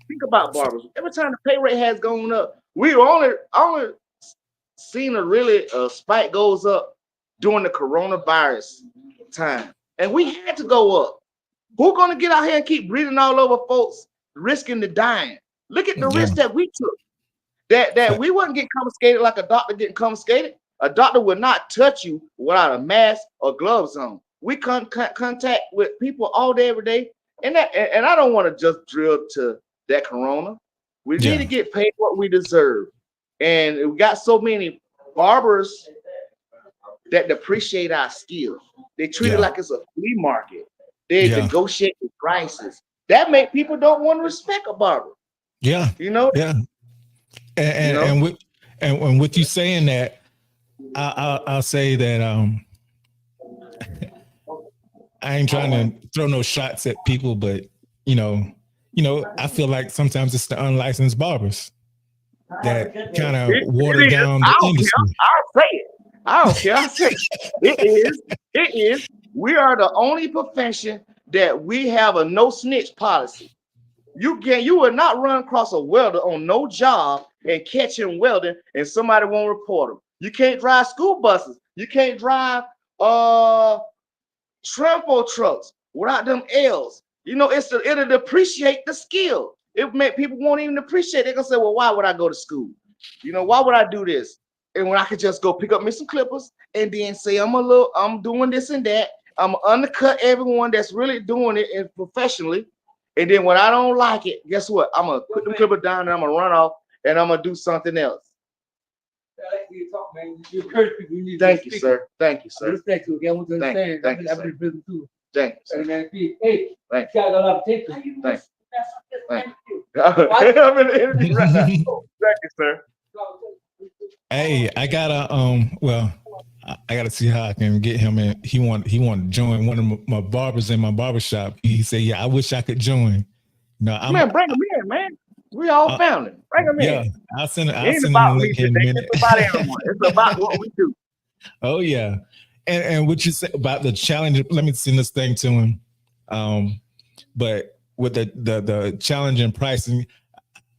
Think about barbers. Every time the pay rate has gone up, we only seen a really spike goes up during the coronavirus time. And we had to go up. Who's gonna get out here and keep breathing all over folks, risking the dying? Look at the risk that we took. That we wouldn't get confiscated like a doctor getting confiscated. A doctor would not touch you without a mask or gloves on. We contact with people all day, every day. And I don't want to just drill to that corona. We need to get paid what we deserve. And we got so many barbers that depreciate our skill. They treat it like it's a flea market. They negotiate the prices. That make people don't want to respect a barber.
Yeah. Yeah. And with you saying that, I'll say that I ain't trying to throw no shots at people, but I feel like sometimes it's the unlicensed barbers that kind of water down the industry.
I'll say it. I don't care. I say it is. We are the only profession that we have a no snitch policy. You will not run across a welder on no job and catch him welding and somebody won't report him. You can't drive school buses. You can't drive trampo trucks without them L's. It'll depreciate the skill. It make people won't even appreciate it. They're gonna say, well, why would I go to school? Why would I do this? And when I could just go pick up me some clippers and then say I'm doing this and that. I'm undercut everyone that's really doing it professionally. And then when I don't like it, guess what? I'm gonna put them clippers down and I'm gonna run off and I'm gonna do something else. Thank you, sir. Thank you, sir.
Respect you again. Want to understand?
Thank you,
I've been in prison too.
Thank you, sir.
Hey,
thank
you got a lot of tape.
Thank you. I'm in the interview right now. Thank you, sir.
Hey, I gotta I gotta see how I can get him in. He want to join one of my barbers in my barbershop. He said, yeah, I wish I could join.
Man, bring him in, man. We all family. Bring him in.
Yeah, I'll send
It ain't
him
about
a
me
link in a
today.
minute.
It's about everyone. It's about what we do.
Oh yeah. And what you say about the challenge, let me send this thing to him. But with the challenge in pricing,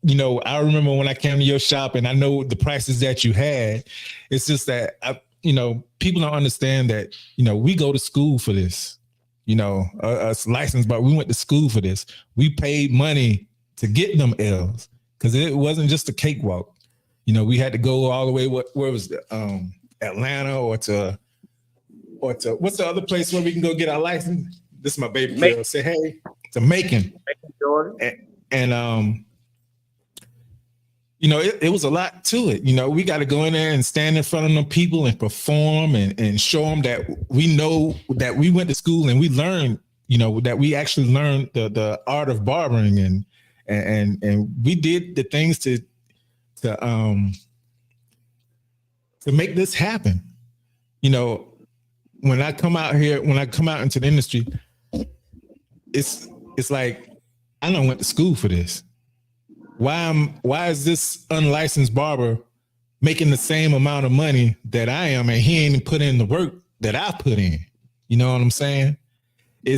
you know, I remember when I came to your shop and I know the prices that you had. It's just that you know, people don't understand that, you know, we go to school for this. You know, us licensed, but we went to school for this. We paid money to get them L's because it wasn't just a cakewalk. You know, we had to go all the way. Where was it? Atlanta or to what's the other place where we can go get our license? This is my baby girl. Say hey to Macon. And you know, it was a lot to it. You know, we got to go in there and stand in front of them people and perform and show them that we know that we went to school and we learned, you know, that we actually learned the art of barbering and we did the things to make this happen. You know, when I come out into the industry, it's like I don't went to school for this. Why is this unlicensed barber making the same amount of money that I am and he ain't put in the work that I put in? You know what I'm saying? I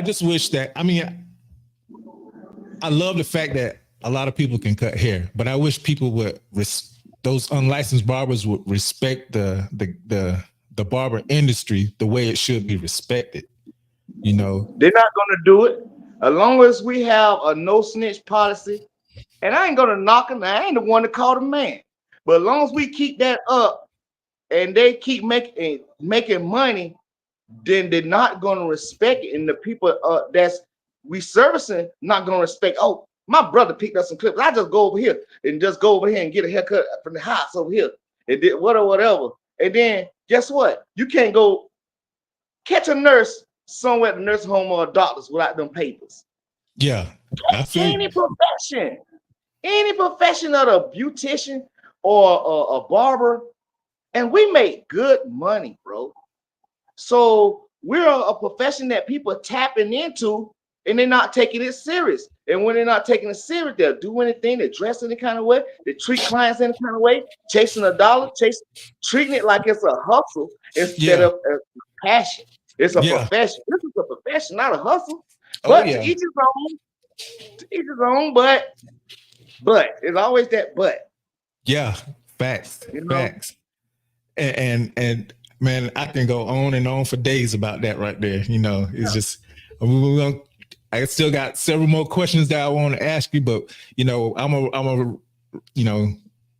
just wish that, I mean, I love the fact that a lot of people can cut hair, but I wish people would, those unlicensed barbers would respect the barber industry the way it should be respected. You know,
they're not going to do it. As long as we have a no snitch policy, and I ain't gonna knock them, I ain't the one to call the man. But as long as we keep that up and they keep making money, then they're not gonna respect it. And the people that's we servicing not gonna respect. Oh, my brother picked up some clips. I just go over here and get a haircut from the house over here and did whatever. And then guess what? You can't go catch a nurse somewhere at the nursing home or a doctor's without them papers.
Yeah.
Any profession of a beautician or a barber, and we make good money, bro. So we're a profession that people are tapping into and they're not taking it serious. And when they're not taking it serious, they'll do anything, they dress any kind of way, they treat clients any kind of way, chasing a dollar, treating it like it's a hustle instead of a passion. It's a profession. This is a profession, not a hustle. But to each his own, but it's always that but.
Yeah, facts.
You know?
Facts. And man, I can go on and on for days about that right there. You know, it's just I still got several more questions that I want to ask you, but you know, I'm a you know,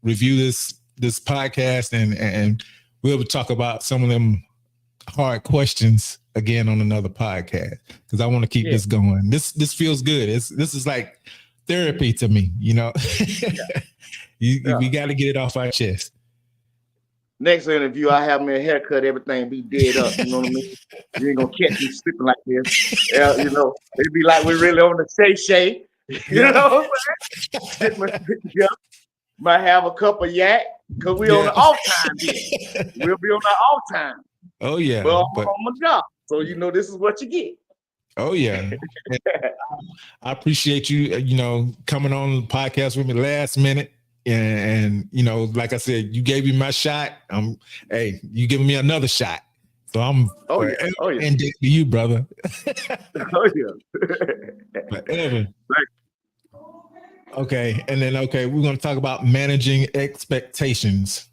review this podcast and we'll talk about some of them hard questions again on another podcast because I want to keep this going. This feels good. This is like therapy to me, you know. We got to get it off our chest.
Next interview, I have me a haircut, everything be dead up. You know what I mean? You ain't gonna catch me slipping like this. You know, it'd be like we're really on the shay. You know what I'm saying? Might have a cup of yak because we on the off time. We'll be on the off time.
Oh yeah.
But I'm on my job. So you know this is what you get.
Oh yeah. I appreciate you, you know, coming on the podcast with me last minute. And you know, like I said, you gave me my shot. Hey, you giving me another shot. So I'm and to you, brother.
Oh yeah.
But Evan. Okay, and then we're gonna talk about managing expectations.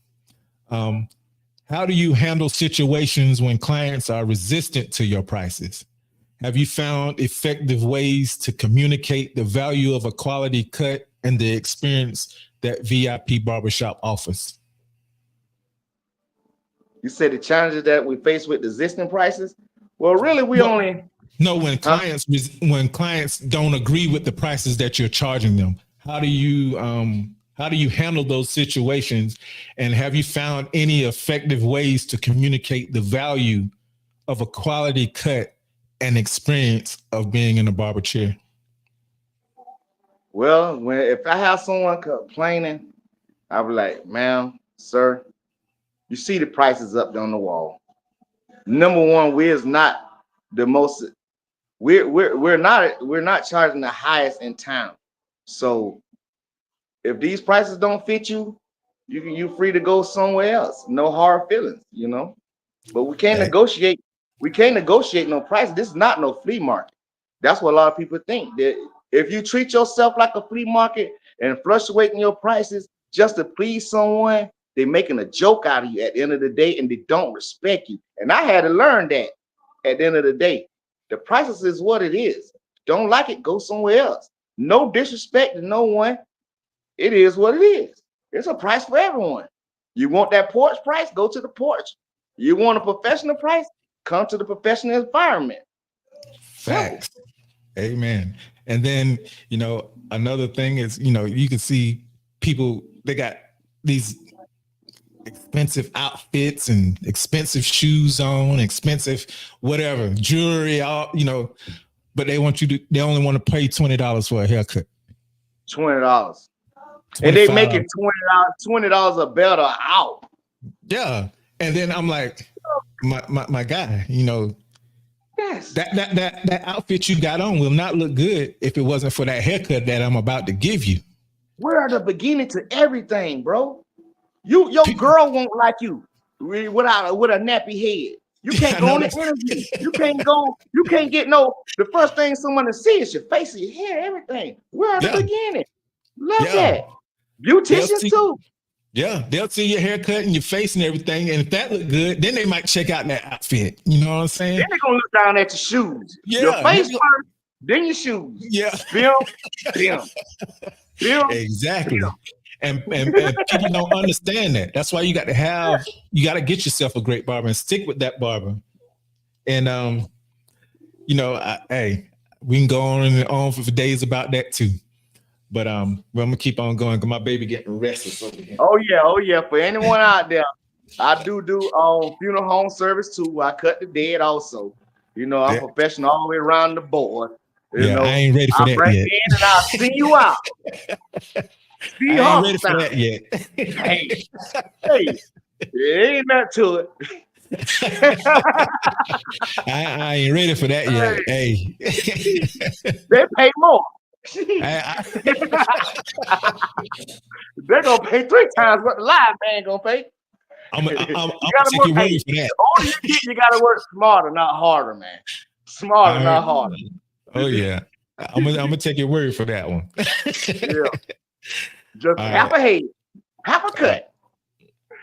How do you handle situations when clients are resistant to your prices? Have you found effective ways to communicate the value of a quality cut and the experience that VIP Barbershop offers?
You said the challenges that we face with existing prices. Well, really, when
clients don't agree with the prices that you're charging them. How do you handle those situations? And have you found any effective ways to communicate the value of a quality cut and experience of being in a barber chair?
Well, if I have someone complaining, I'll be like, ma'am, sir, you see the prices up on the wall. Number one, we're not charging the highest in town. So if these prices don't fit you, You free to go somewhere else. No hard feelings, you know. But we can't
Hey,
negotiate. We can't negotiate no price. This is not no flea market. That's what a lot of people think. That if you treat yourself like a flea market and fluctuating your prices just to please someone, they're making a joke out of you at the end of the day, and they don't respect you. And I had to learn that at the end of the day. The prices is what it is. Don't like it, go somewhere else. No disrespect to no one. It is what it is. It's a price for everyone. You want that porch price? Go to the porch. You want a professional price? Come to the professional environment. Simple.
facts. Amen. And then, another thing is, you can see people, they got these expensive outfits and expensive shoes on, expensive whatever, jewelry, all, but they only want to pay $20 for a haircut.
$20. And they make it $20 or better out.
Yeah. And then I'm like, my guy,
Yes.
that outfit you got on will not look good if it wasn't for that haircut that I'm about to give you.
We're the beginning to everything, bro. Your girl won't like you with a nappy head. You can't go on the interview. You can't get the first thing someone to see is your face, your hair, everything. We're at the beginning. Love that. Beauticians too.
Yeah, they'll see your haircut and your face and everything. And if that look good, then they might check out that outfit. You know what I'm saying?
Then they're gonna look down at your shoes. Yeah, your face first, then your shoes.
Yeah.
Film.
Exactly. And people don't understand that. That's why you got to get yourself a great barber and stick with that barber. And hey, we can go on and on for days about that too. But I'm gonna keep on going because my baby getting restless over here.
Oh yeah. For anyone out there, I do funeral home service too. I cut the dead also. I'm professional all the way around the board.
I ain't ready for that yet.
In and I'll see you out. See
I ain't ready for that yet.
Hey, it ain't nothing to it.
I ain't ready for that yet. Hey.
They pay more. They're gonna pay 3 times what the live man gonna pay.
I'm gonna take your word for that.
All you gotta work smarter, not harder, man. Smarter, not harder.
Oh yeah, I'm gonna take your word for that one.
Yeah, just half a head, half a cut.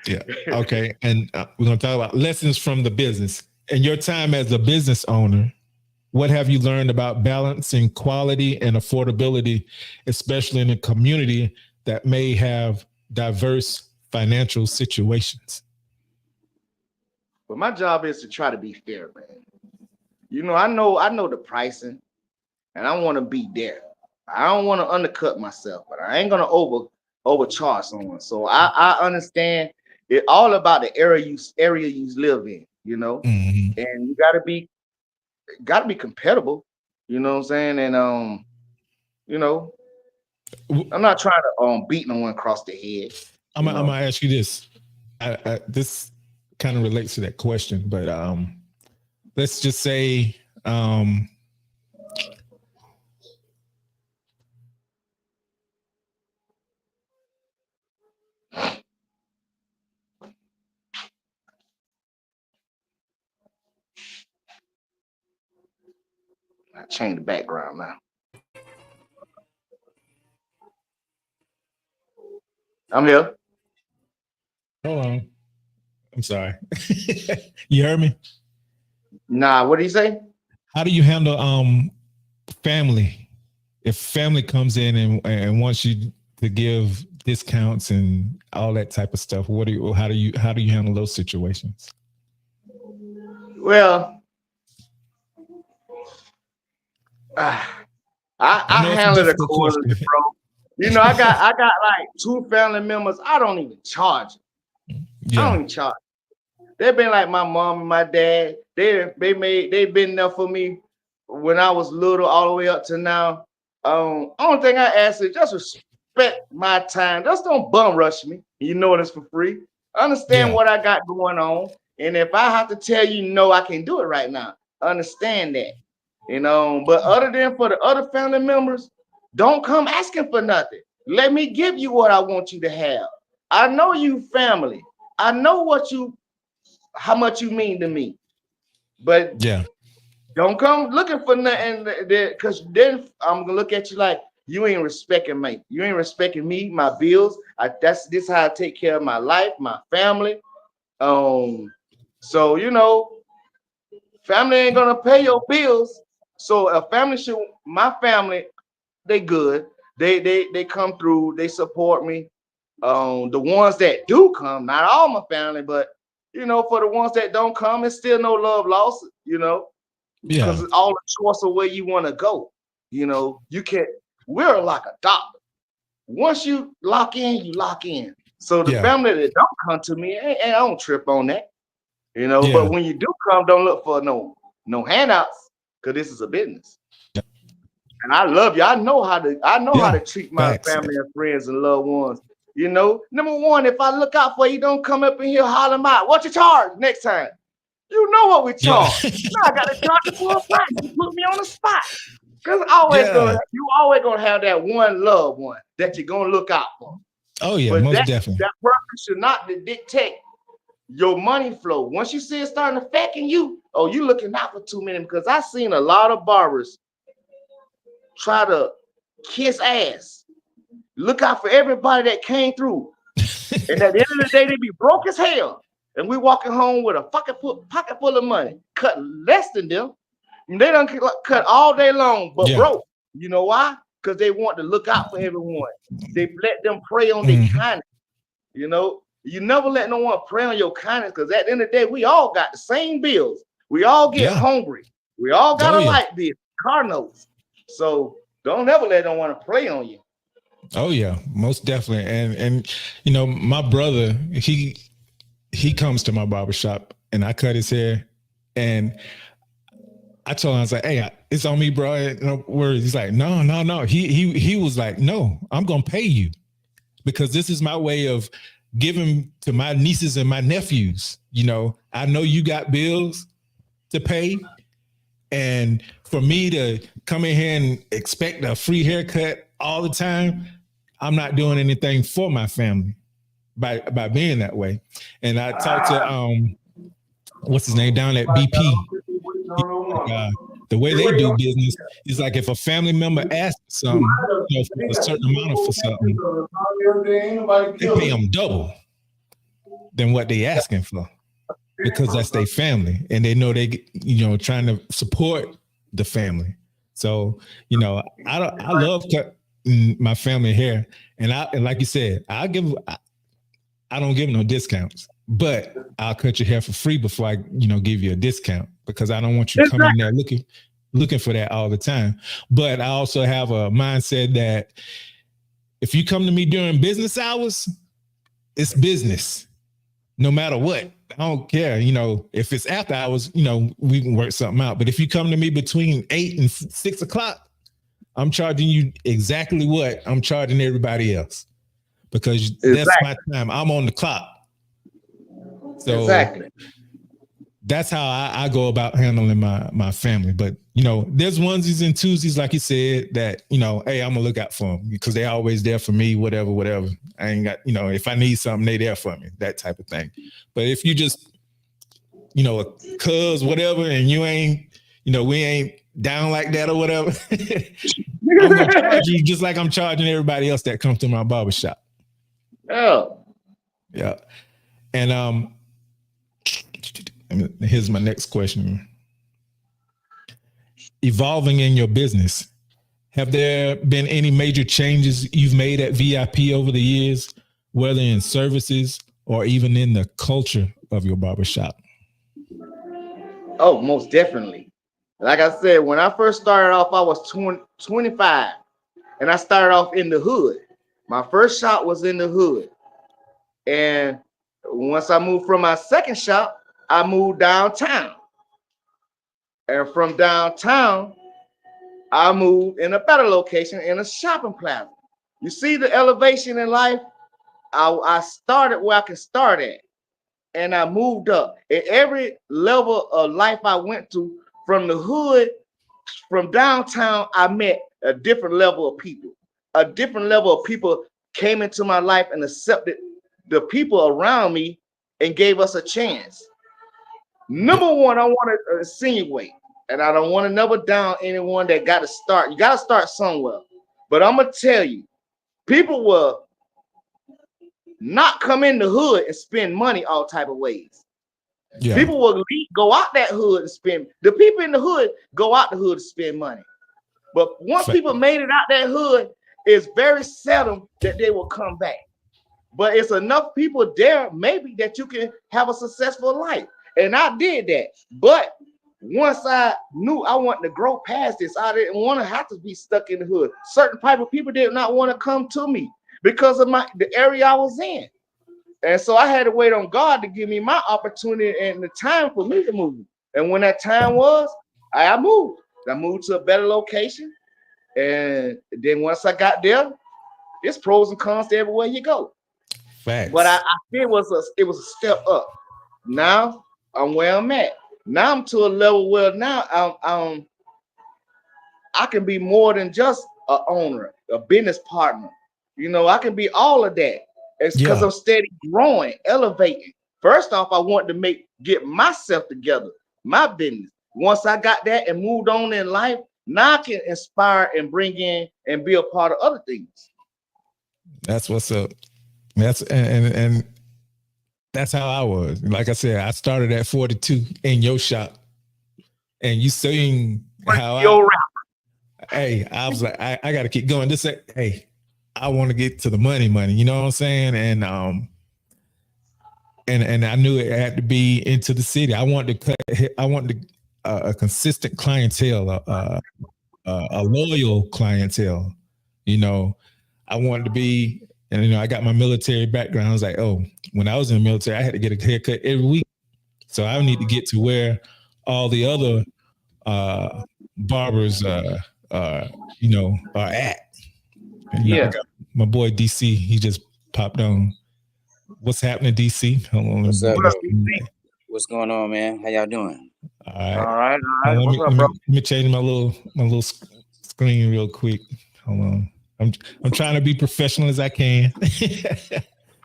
Yeah. Okay, and we're gonna talk about lessons from the business. In your time as a business owner, what have you learned about balancing quality and affordability, especially in a community that may have diverse financial situations?
But my job is to try to be fair, man. I know the pricing, and I want to be there. I don't want to undercut myself, but I ain't gonna overcharge someone. So I understand it all about the area you live in,
Mm-hmm.
and you gotta be compatible, you know what I'm saying? And I'm not trying to beat no one across the head.
I'm gonna ask you this. This kind of relates to that question, but let's just say
I change the background now. I'm here.
hold on. I'm sorry. You heard me?
Nah, what did he say?
How do you handle family? If family comes in and wants you to give discounts and all that type of stuff, how do you handle those situations?
Well, I handle it accordingly, bro. I got like 2 family members. I don't even charge them.
Yeah.
I don't even charge. They've been like my mom and my dad. They've been there for me when I was little all the way up to now. Only thing I ask is just respect my time. Just don't bum rush me. It's for free. Understand what I got going on. And if I have to tell you no, I can't do it right now. Understand that. But other than for the other family members, don't come asking for nothing. Let me give you what I want you to have. I know you family. I know how much you mean to me. But
Yeah.
don't come looking for nothing because then I'm gonna look at you like you ain't respecting me. You ain't respecting me, my bills. This how I take care of my life, my family. So family ain't gonna pay your bills. So my family, they good. They come through, they support me. The ones that do come, not all my family, but for the ones that don't come, it's still no love lost, because
Yeah.
it's all a choice of where you want to go. You can't, we're like a doctor. Once you lock in, you lock in. So the
Yeah.
family that don't come to me, I don't trip on that.
Yeah.
But when you do come, don't look for no handouts, because this is a business.
Yeah.
And I love you. I know how to treat my
Facts.
family and friends and loved ones. Number one, if I look out for you, don't come up in here hollering out. What you charge next time? You know what we charge.
Yeah.
Now I gotta charge you for a price. You put me on the spot. Because
Yeah.
you always gonna have that one loved one that you're gonna look out for.
Oh yeah,
But
most
that
definitely.
person should not dictate your money flow. Once you see it starting affecting you, you looking out for too many. Because I seen a lot of barbers try to kiss ass. Look out for everybody that came through. And at the end of the day, they be broke as hell. And we walking home with a pocket full of money, cut less than them. And they don't cut all day long, but
Yeah.
broke. You know why? Because they want to look out for everyone. They let them prey on their kindness. You never let no one prey on your kindness, because at the end of the day, we all got the same bills. We all get hungry. We all got a light bill, car notes. So don't ever let no one prey on you.
Oh yeah, most definitely. And my brother, he comes to my barbershop and I cut his hair, and I told him, I was like, hey, it's on me, bro. No worries. He's like, no. He was like, no, I'm gonna pay you, because this is my way of giving to my nieces and my nephews. I know you got bills to pay, and for me to come in here and expect a free haircut all the time, I'm not doing anything for my family by being that way. And I talked to what's his name down at BP. The way they do business is like if a family member asks for something, for a certain amount for something, they pay them double than what they asking for, because that's their family and they know they trying to support the family. So I love my family hair, and like you said, I don't give no discounts, but I'll cut your hair for free before I give you a discount, because I don't want you coming in there looking for that all the time. But I also have a mindset that if you come to me during business hours, it's business, no matter what. I don't care. If it's after hours, we can work something out. But if you come to me between 8 and 6 o'clock, I'm charging you exactly what I'm charging everybody else, because that's my time. I'm on the clock. So that's how I go about handling my family. But, there's onesies and twosies, like you said, that, hey, I'm gonna look out for them because they're always there for me, whatever. I ain't got, if I need something, they there for me, that type of thing. But if you just, cuz whatever, and you ain't, we ain't down like that or whatever, I'm gonna charge you just like I'm charging everybody else that comes to my barbershop.
Oh.
Yeah. And here's my next question. Evolving in your business, have there been any major changes you've made at VIP over the years, whether in services or even in the culture of your barbershop?
Oh, most definitely. Like I said, when I first started off, I was 25, and I started off in the hood. My first shop was in the hood. And once I moved from my second shop, I moved downtown. And from downtown, I moved in a better location in a shopping plaza. You see the elevation in life? I started where I can start at, and I moved up. At every level of life I went to, from the hood, from downtown, I met a different level of people. A different level of people came into my life and accepted the people around me and gave us a chance. Number one, I want to insinuate, and I don't want to never down anyone that got to start. You got to start somewhere. But I'm going to tell you, people will not come in the hood and spend money all type of ways. Yeah. People will go out that hood and spend. The people in the hood go out the hood to spend money. But once people made it out that hood, it's very seldom that they will come back. But it's enough people there, maybe, that you can have a successful life. And I did that. But once I knew I wanted to grow past this, I didn't want to have to be stuck in the hood. Certain type of people did not want to come to me because of the area I was in. And so I had to wait on God to give me my opportunity and the time for me to move. And when that time was, I moved. I moved to a better location. And then once I got there, there's pros and cons to everywhere you go.
Facts.
But I feel it was a step up. Now I'm where I'm at. Now I'm to a level where now I can be more than just an owner, a business partner. You know, I can be all of that. It's because I'm steady growing, elevating. First off, I want to get myself together, my business. Once I got that and moved on in life, now I can inspire and bring in and be a part of other things.
That's what's up. That's and that's how I was. Like I said, I started at 42 in your shop, and you seen how I was like, I got to keep going. Hey, I want to get to the money. You know what I'm saying? And I knew it had to be into the city. I wanted a consistent clientele, a loyal clientele. You know, I wanted to be. And, you know, I got my military background. I was like, oh, when I was in the military, I had to get a haircut every week. So I need to get to where all the other barbers, are at. And, you know, I got my boy DC, he just popped on. What's happening, DC? Hold on.
What's up? What's going on, man? How y'all doing?
All right.
Let me change my little screen real quick. Hold on. I'm trying to be professional as I can.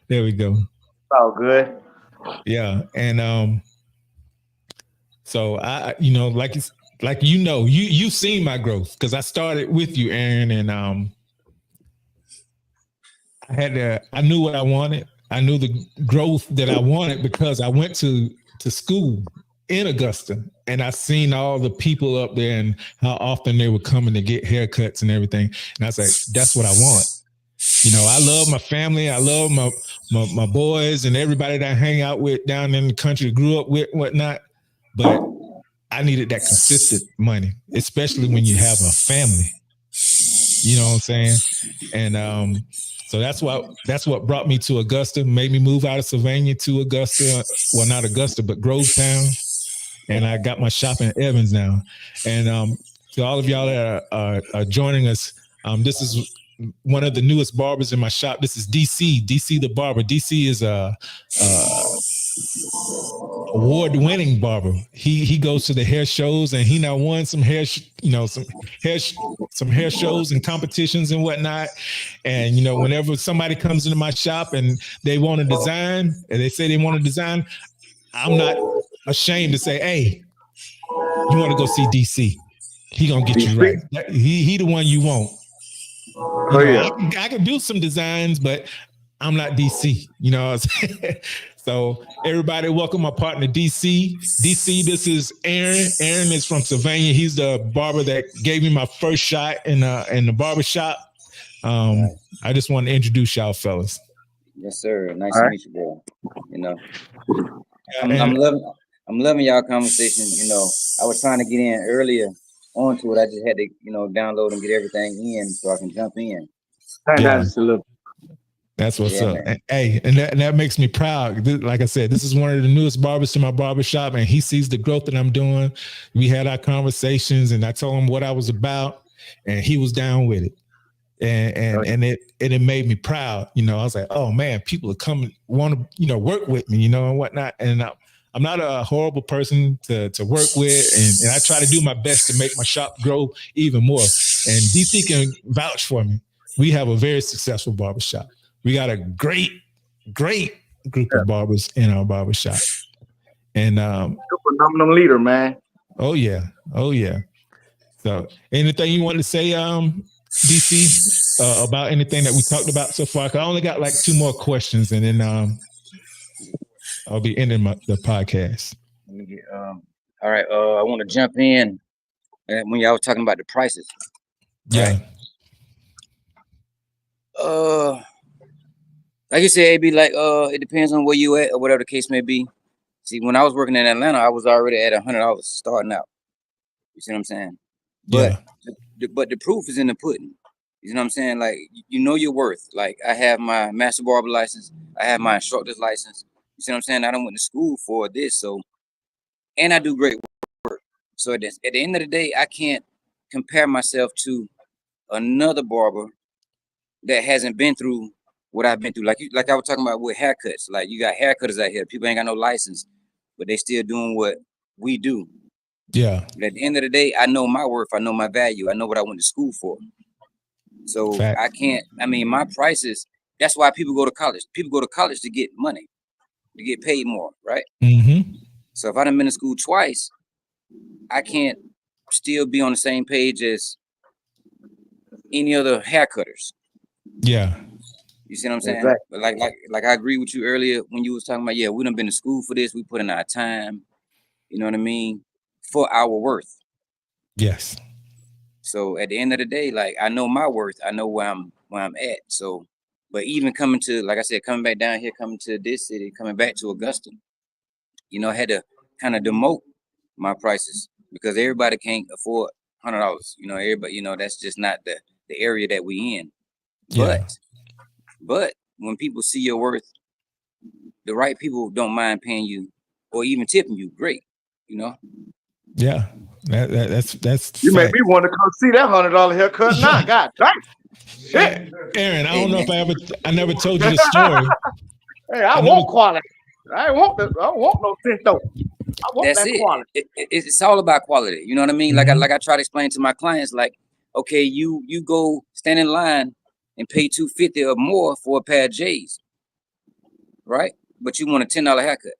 There we go.
Oh, good.
Yeah, and so I, you know, you've seen my growth because I started with you, Aaron, and I knew what I wanted. I knew the growth that I wanted because I went to school in Augusta, and I seen all the people up there and how often they were coming to get haircuts and everything. And I was like, that's what I want. You know, I love my family. I love my boys and everybody that I hang out with down in the country, grew up with, whatnot. But I needed that consistent money, especially when you have a family. You know what I'm saying? And so that's what brought me to Augusta, made me move out of Sylvania to Augusta. Well, not Augusta, but Grovetown. And I got my shop in Evans now. And to all of y'all that are joining us, this is one of the newest barbers in my shop. This is DC the barber. DC is a award-winning barber. He goes to the hair shows, and he now won some hair shows and competitions and whatnot. And you know, whenever somebody comes into my shop and they want a design, and they say they want a design, I'm not ashamed to say, hey, you want to go see DC? He gonna get you right. He the one you want. I can do some designs, but I'm not DC. You know what I'm saying? So everybody, welcome my partner DC. DC, this is Aaron. Aaron is from Sylvania. He's the barber that gave me my first shot in the barbershop. I just want to introduce y'all fellas.
Yes, sir. Nice to meet you, bro. You know, I'm loving y'all conversation. You know, I was trying to get in earlier onto it. I just had to, you know, download and get everything in so I can jump in.
That's what's up. And, hey, and that makes me proud. Like I said, this is one of the newest barbers to my barbershop, and he sees the growth that I'm doing. We had our conversations, and I told him what I was about, and he was down with it. And it made me proud. You know, I was like, oh man, people are coming, want to, you know, work with me, you know, and whatnot. And I'm not a horrible person to work with, and I try to do my best to make my shop grow even more. And DC can vouch for me. We have a very successful barbershop. We got a great great group of barbers in our barbershop. And
phenomenal leader, man.
oh yeah. So anything you want to say, DC, about anything that we talked about so far? 'Cause I only got like 2 more questions, and then I'll be ending the podcast.
Let me get, all right. I want to jump in when y'all was talking about the prices.
Yeah.
Right? Like you said, it'd be like it depends on where you at or whatever the case may be. See, when I was working in Atlanta, I was already at $100 starting out. You see what I'm saying? But but the proof is in the pudding. You know what I'm saying? Like, you know your worth. Like, I have my master barber license. I have my instructor's license. You see what I'm saying? I done went to school for this. So, and I do great work. So at the end of the day, I can't compare myself to another barber that hasn't been through what I've been through. Like I was talking about with haircuts. Like, you got haircutters out here. People ain't got no license, but they still doing what we do.
Yeah.
But at the end of the day, I know my worth. I know my value. I know what I went to school for. So
Fact.
my prices, that's why people go to college. People go to college to get money, to get paid more, right?
Mm-hmm.
So if I done been to school twice, I can't still be on the same page as any other haircutters.
Yeah.
You see what I'm saying?
Exactly.
But like I agree with you earlier when you was talking about, we done been to school for this. We put in our time, you know what I mean, for our worth.
Yes.
So at the end of the day, like, I know my worth. I know where I'm at. So, but even coming to, like I said, coming back down here, coming to this city, coming back to Augusta, you know, I had to kind of demote my prices because everybody can't afford $100. You know, everybody, you know, that's just not the area that we in. But when people see your worth, the right people don't mind paying you or even tipping you. Great, you know.
Yeah. That's
You
fact.
make me want to come see that $100 haircut now. God damn. Shit.
Aaron, I don't know if I never told you the story.
Hey, I want quality. I want no tinto. I want
That's
that
it.
quality.
It's all about quality. You know what I mean?
Mm-hmm.
Like I try to explain to my clients, like, okay, you go stand in line and pay $250 or more for a pair of J's, right? But you want a $10 haircut.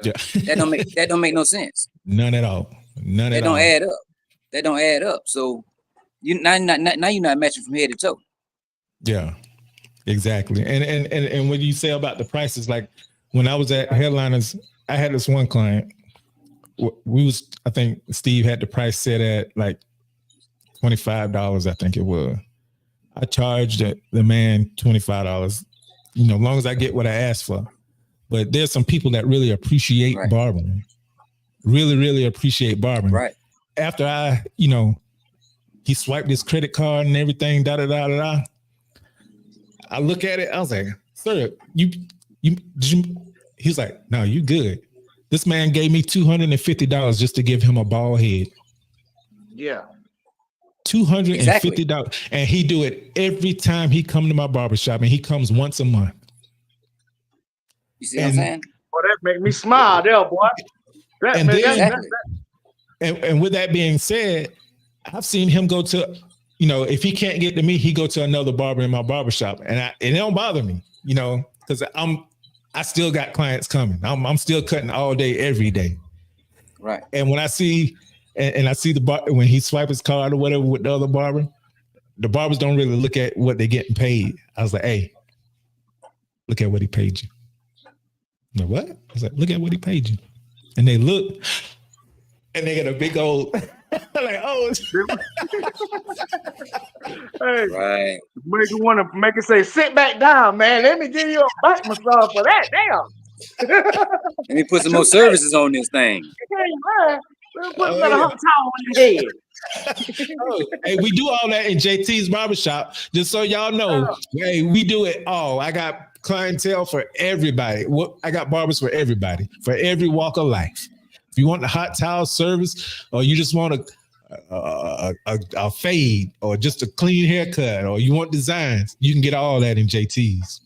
Yeah.
That don't make no sense.
None at all.
That don't add up. That don't add up. So now you're not matching from head to toe.
Yeah, exactly. And what you say about the prices, like when I was at Headliners, I had this one client. I think Steve had the price set at like $25, I think it was. I charged the man $25, you know, as long as I get what I asked for. But there's some people that really appreciate barbering. Really, really appreciate barbering.
Right.
After he swiped his credit card and everything, I look at it, I was like, sir, he's like, no, you good. This man gave me $250 just to give him a bald head.
Yeah.
$250. Exactly. And he do it every time he come to my barbershop, and he comes once a month.
You see what I'm saying?
Well, that make me smile there, boy.
And with that being said, I've seen him go to, you know, if he can't get to me, he go to another barber in my barbershop, and it don't bother me, you know, because I still got clients coming. I'm still cutting all day, every day.
Right.
And when I see, and I see when he swipe his card or whatever with the other barber, the barbers don't really look at what they're getting paid. I was like, hey, look at what he paid you. I'm like, what? I was like, look at what he paid you. And they look, and they got a big old, like, oh.
Hey,
right.
Make it say, sit back down, man. Let me give you a back massage for that. Damn.
Let me put some more services on this thing.
Put another hot towel on your head.
Hey, we do all that in JT's barbershop. Just so y'all know, hey, we do it all. I got clientele for everybody. I got barbers for everybody, for every walk of life. If you want the hot towel service, or you just want a fade, or just a clean haircut, or you want designs, you can get all that in JT's.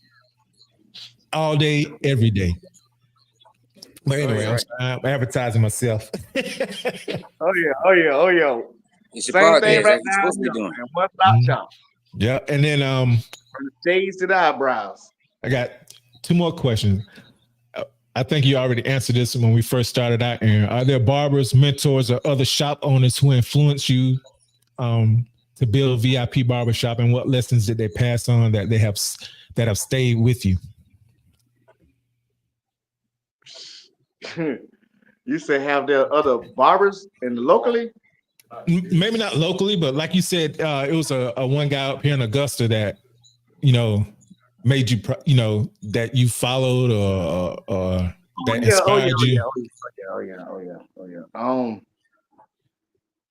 All day, every day. But anyway, I'm advertising myself.
Oh yeah.
It's your
Same thing right
now. Supposed to be doing.
One stop shop.
Yeah, and then
from the shades to the eyebrows.
I got two more questions. I think you already answered this when we first started out, Aaron. Are there barbers, mentors, or other shop owners who influence you to build VIP Barbershop, and what lessons did they pass on that have stayed with you?
You say have there other barbers in locally?
Maybe not locally, but like you said, it was a one guy up here in Augusta that, made you, that you followed or that inspired you.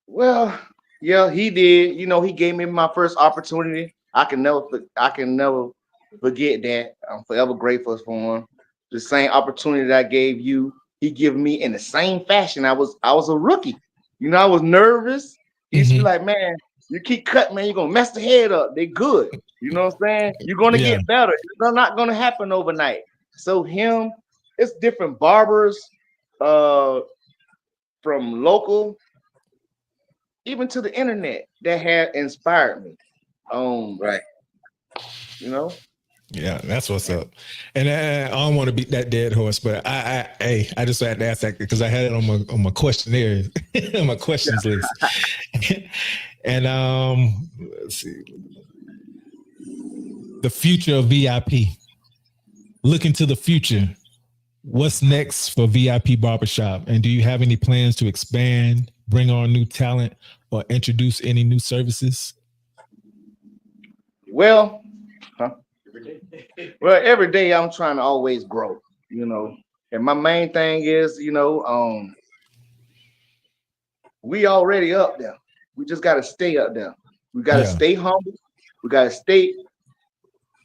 Well, yeah, he did. He gave me my first opportunity. I can never forget that. I'm forever grateful for him. The same opportunity that I gave you, he gave me in the same fashion. I was a rookie. I was nervous. He used to be like, man, you keep cutting, man, you're gonna mess the head up. They good. You know what I'm saying? You're gonna get better. It's not gonna happen overnight. So it's different barbers from local even to the internet that had inspired me.
Right.
Yeah, that's what's up. And I don't want to beat that dead horse, but I just had to ask that because I had it on my questionnaire, on my questions list. And let's see, the future of VIP. Look into the future. What's next for VIP Barbershop? And do you have any plans to expand, bring on new talent, or introduce any new services?
Well, every day I'm trying to always grow, and my main thing is, we already up there. We just got to stay up there. We got to stay humble. We got to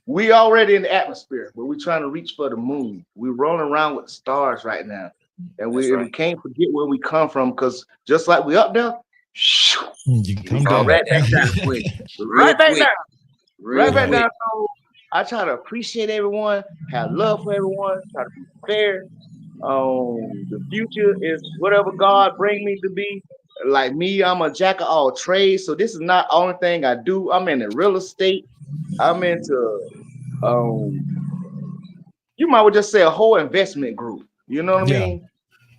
we already in the atmosphere, but we're trying to reach for the moon. We're rolling around with the stars right now. And we can't forget where we come from, because just like we up there,
you can come down.
Right back down. Right back down. Right back down. So I try to appreciate everyone, have love for everyone, try to be fair. The future is whatever God bring me to be. Like me, I'm a jack of all trades. So this is not the only thing I do. I'm in the real estate. I'm into you might well just say a whole investment group. You know what I mean?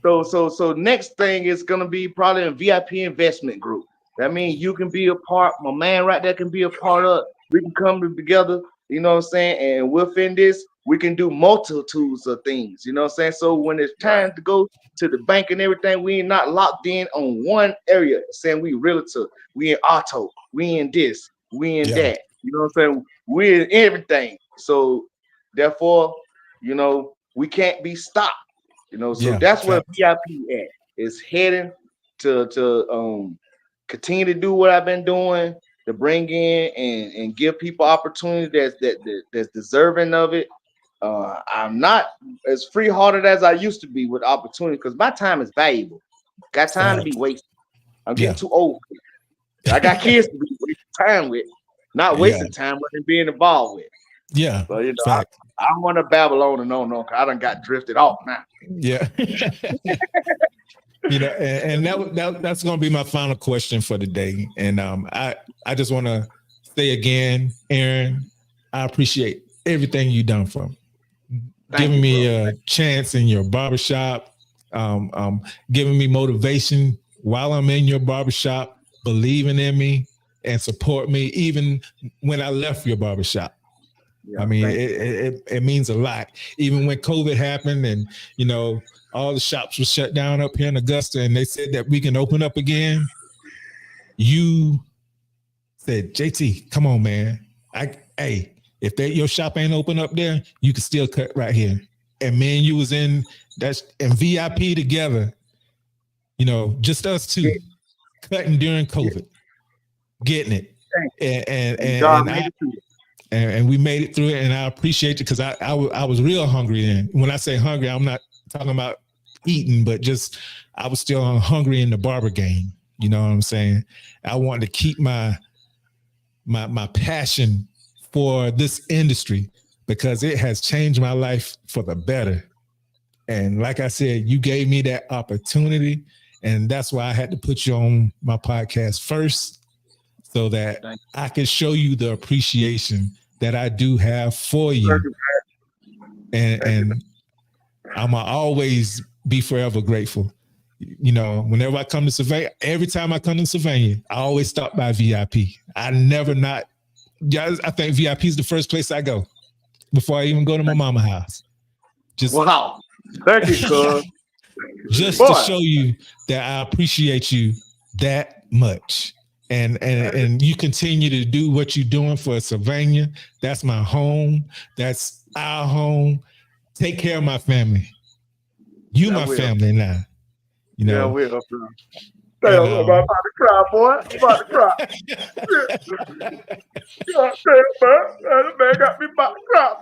So next thing is gonna be probably a VIP investment group. That means you can be a part, my man right there can be a part of. We can come together, you know what I'm saying? And within this, we can do multitudes of things, you know what I'm saying? So when it's time to go to the bank and everything, we ain't not locked in on one area, saying we realtor, we in auto, we in this, we in that. You know what I'm saying? We're in everything. So therefore, we can't be stopped. So that's where VIP at. Is heading to continue to do what I've been doing, to bring in and give people opportunity that's deserving of it. I'm not as free-hearted as I used to be with opportunity, because my time is valuable. Got time to be wasted. I'm getting too old. I got kids to be wasting time with. Not wasting time, but being involved with.
Yeah.
So, I don't want to babble on and on, because I done got drifted off now.
Yeah. And that's going to be my final question for the day. And I just want to say again, Aaron, I appreciate everything you've done for me. Giving me a chance in your barbershop, giving me motivation while I'm in your barbershop, believing in me and support me even when I left your barbershop. I mean, it means a lot. Even when COVID happened and, all the shops were shut down up here in Augusta and they said that we can open up again, you said, JT, come on, man. If your shop ain't open up there, you can still cut right here. And me and you was in VIP together, just us two, cutting during COVID, getting it. And we made it through it, and I appreciate you, because I was real hungry then. When I say hungry, I'm not talking about eating, but just I was still hungry in the barber game. You know what I'm saying? I wanted to keep my passion for this industry, because it has changed my life for the better. And like I said, you gave me that opportunity, and that's why I had to put you on my podcast first, so that I could show you the appreciation that I do have for you. and I'm always be forever grateful. You know, whenever I come to Sylvania, every time I come to Sylvania, I always stop by VIP. I never not. Yeah, I think VIP is the first place I go before I even go to my mama's house. Just
Wow. Thank you, cuz.
just
Boy.
to show you that I appreciate you that much. And you continue to do what you're doing for Sylvania. That's my home. That's our home. Take care of my family. You my family now. You know.
Yeah, we up there.
And,
I'm about to cry, boy. I'm about to cry. God damn, man. That man got me about to cry.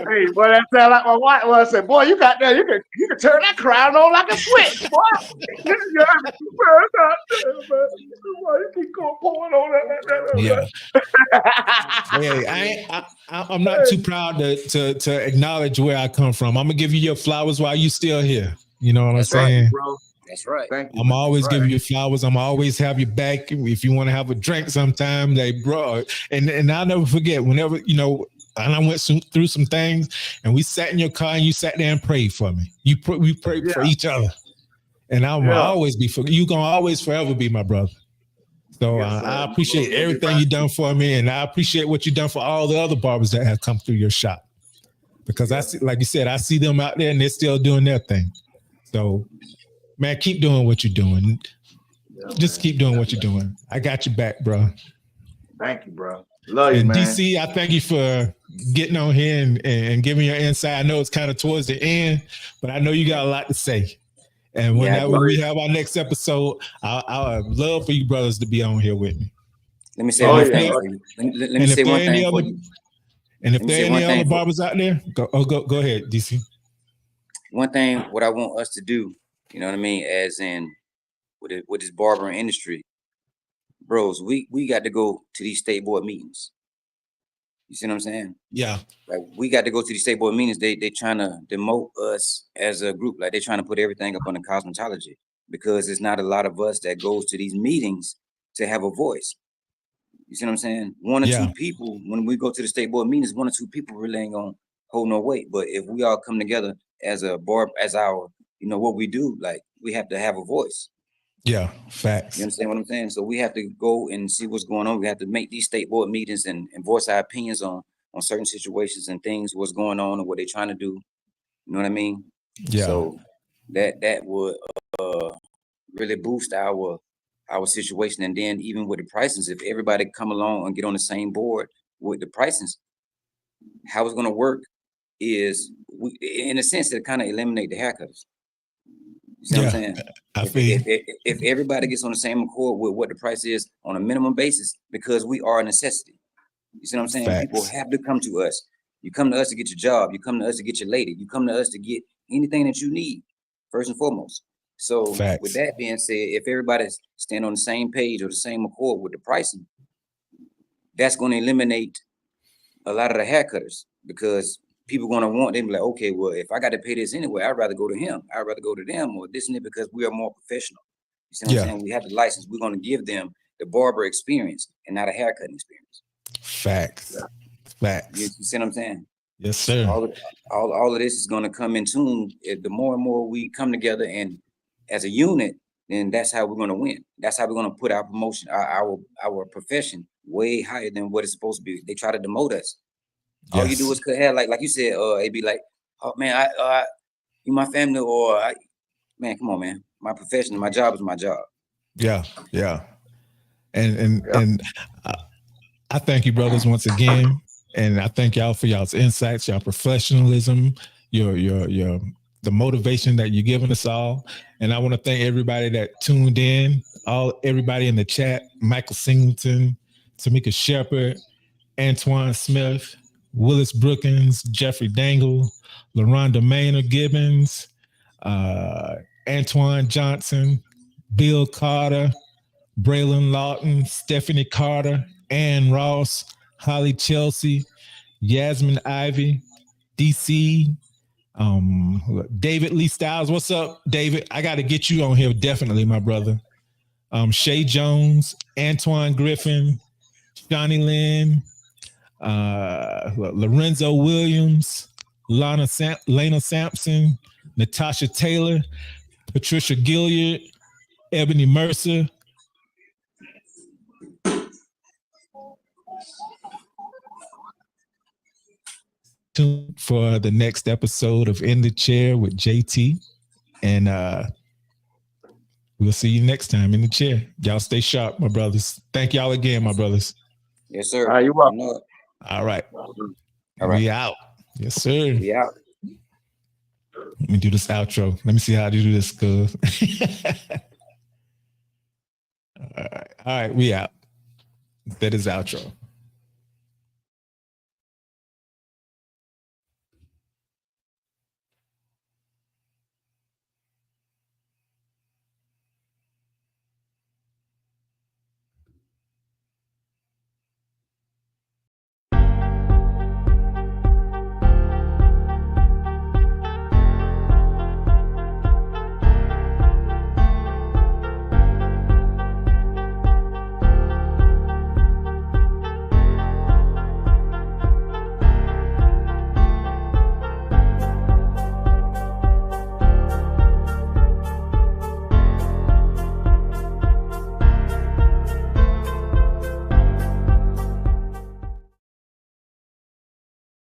Hey, boy, that sound like my wife. Well, I said, boy, you got that. You can turn that crying on like a switch, boy. Yeah, man. God damn, man. Why you keep going pulling on that?
Hey, I'm not too proud to acknowledge where I come from. I'm gonna give you your flowers while you still here. You know what I'm saying?
Right, bro.
That's right.
Thank you.
I'm always giving you flowers. I'm always have your back. If you want to have a drink sometime, bro. And I'll never forget whenever, you know, and I went through some things and we sat in your car and you sat there and prayed for me. We prayed for each other. And I'm always you're going to always forever be my brother. So I appreciate everything you've done for me. And I appreciate what you've done for all the other barbers that have come through your shop. Because I see, like you said, I see them out there and they're still doing their thing. So, man, keep doing what you're doing. Just keep doing what you're doing. I got your back, bro.
Thank you, bro. Love you,
and
man.
DC, I thank you for getting on here and giving your insight. I know it's kind of towards the end, but I know you got a lot to say. And when we have our next episode, I would love for you brothers to be on here with me.
Let me say one thing for you. Let me say one thing for you.
And if there are any other barbers out there, go ahead, DC.
One thing, what I want us to do, you know what I mean, as in with this barbering industry, bros, we got to go to these state board meetings. You see what I'm saying?
Yeah.
Like we got to go to these state board meetings. They trying to demote us as a group. Like they're trying to put everything up on the cosmetology because it's not a lot of us that goes to these meetings to have a voice. You see what I'm saying? One or two people, when we go to the state board meetings, one or two people really ain't gonna hold no weight. But if we all come together as a bar, as our, you know, what we do, like we have to have a voice.
Yeah, facts.
You understand what I'm saying? So we have to go and see what's going on. We have to make these state board meetings and voice our opinions on certain situations and things, what's going on and what they're trying to do. You know what I mean?
Yeah.
So that would really boost our situation. And then even with the pricings, if everybody come along and get on the same board with the pricings, how it's going to work is we, in a sense, to kind of eliminate the haircuts. You see what I'm saying? If everybody gets on the same accord with what the price is on a minimum basis, because we are a necessity. You see what I'm saying?
Facts.
People have to come to us. You come to us to get your job. You come to us to get your lady. You come to us to get anything that you need, first and foremost. So with that being said, if everybody's stand on the same page or the same accord with the pricing, that's going to eliminate a lot of the haircutters because people going to want them like, okay, well, if I got to pay this anyway, I'd rather go to him. I'd rather go to them or this and that because we are more professional. You see what I'm saying? We have the license. We're going to give them the barber experience and not a haircutting experience.
Facts. Facts.
You see what I'm saying?
Yes, sir.
All of this is going to come in tune. The more and more we come together and as a unit, then that's how we're going to win. That's how we're going to put our promotion, our profession way higher than what it's supposed to be. They try to demote us. All you do is cut hair, like you said, it'd be like, oh man, you my family, or man, come on, man. My profession, my job is my job.
Yeah, yeah. And I thank you, brothers, once again. And I thank y'all for y'all's insights, y'all professionalism, the motivation that you're giving us all. And I want to thank everybody that tuned in, everybody in the chat, Michael Singleton, Tamika Shepard, Antoine Smith, Willis Brookins, Jeffrey Dangle, LaRonda Maynard Gibbons, Antoine Johnson, Bill Carter, Braylon Lawton, Stephanie Carter, Ann Ross, Holly Chelsea, Yasmin Ivy, DC, David Lee Styles. What's up, David? I got to get you on here, definitely, my brother. Shay Jones, Antoine Griffin, Johnny Lynn, Lorenzo Williams, Lana Sampson, Natasha Taylor, Patricia Gilliard, Ebony Mercer. For the next episode of In the Chair with JT. And we'll see you next time in the chair. Y'all stay sharp, my brothers. Thank y'all again, my brothers.
Yes, sir.
All right, you're welcome.
All right.
All right.
We out. Yes, sir.
We out.
Let me do this outro. Let me see how to do this, cuz. All right. We out. That is outro.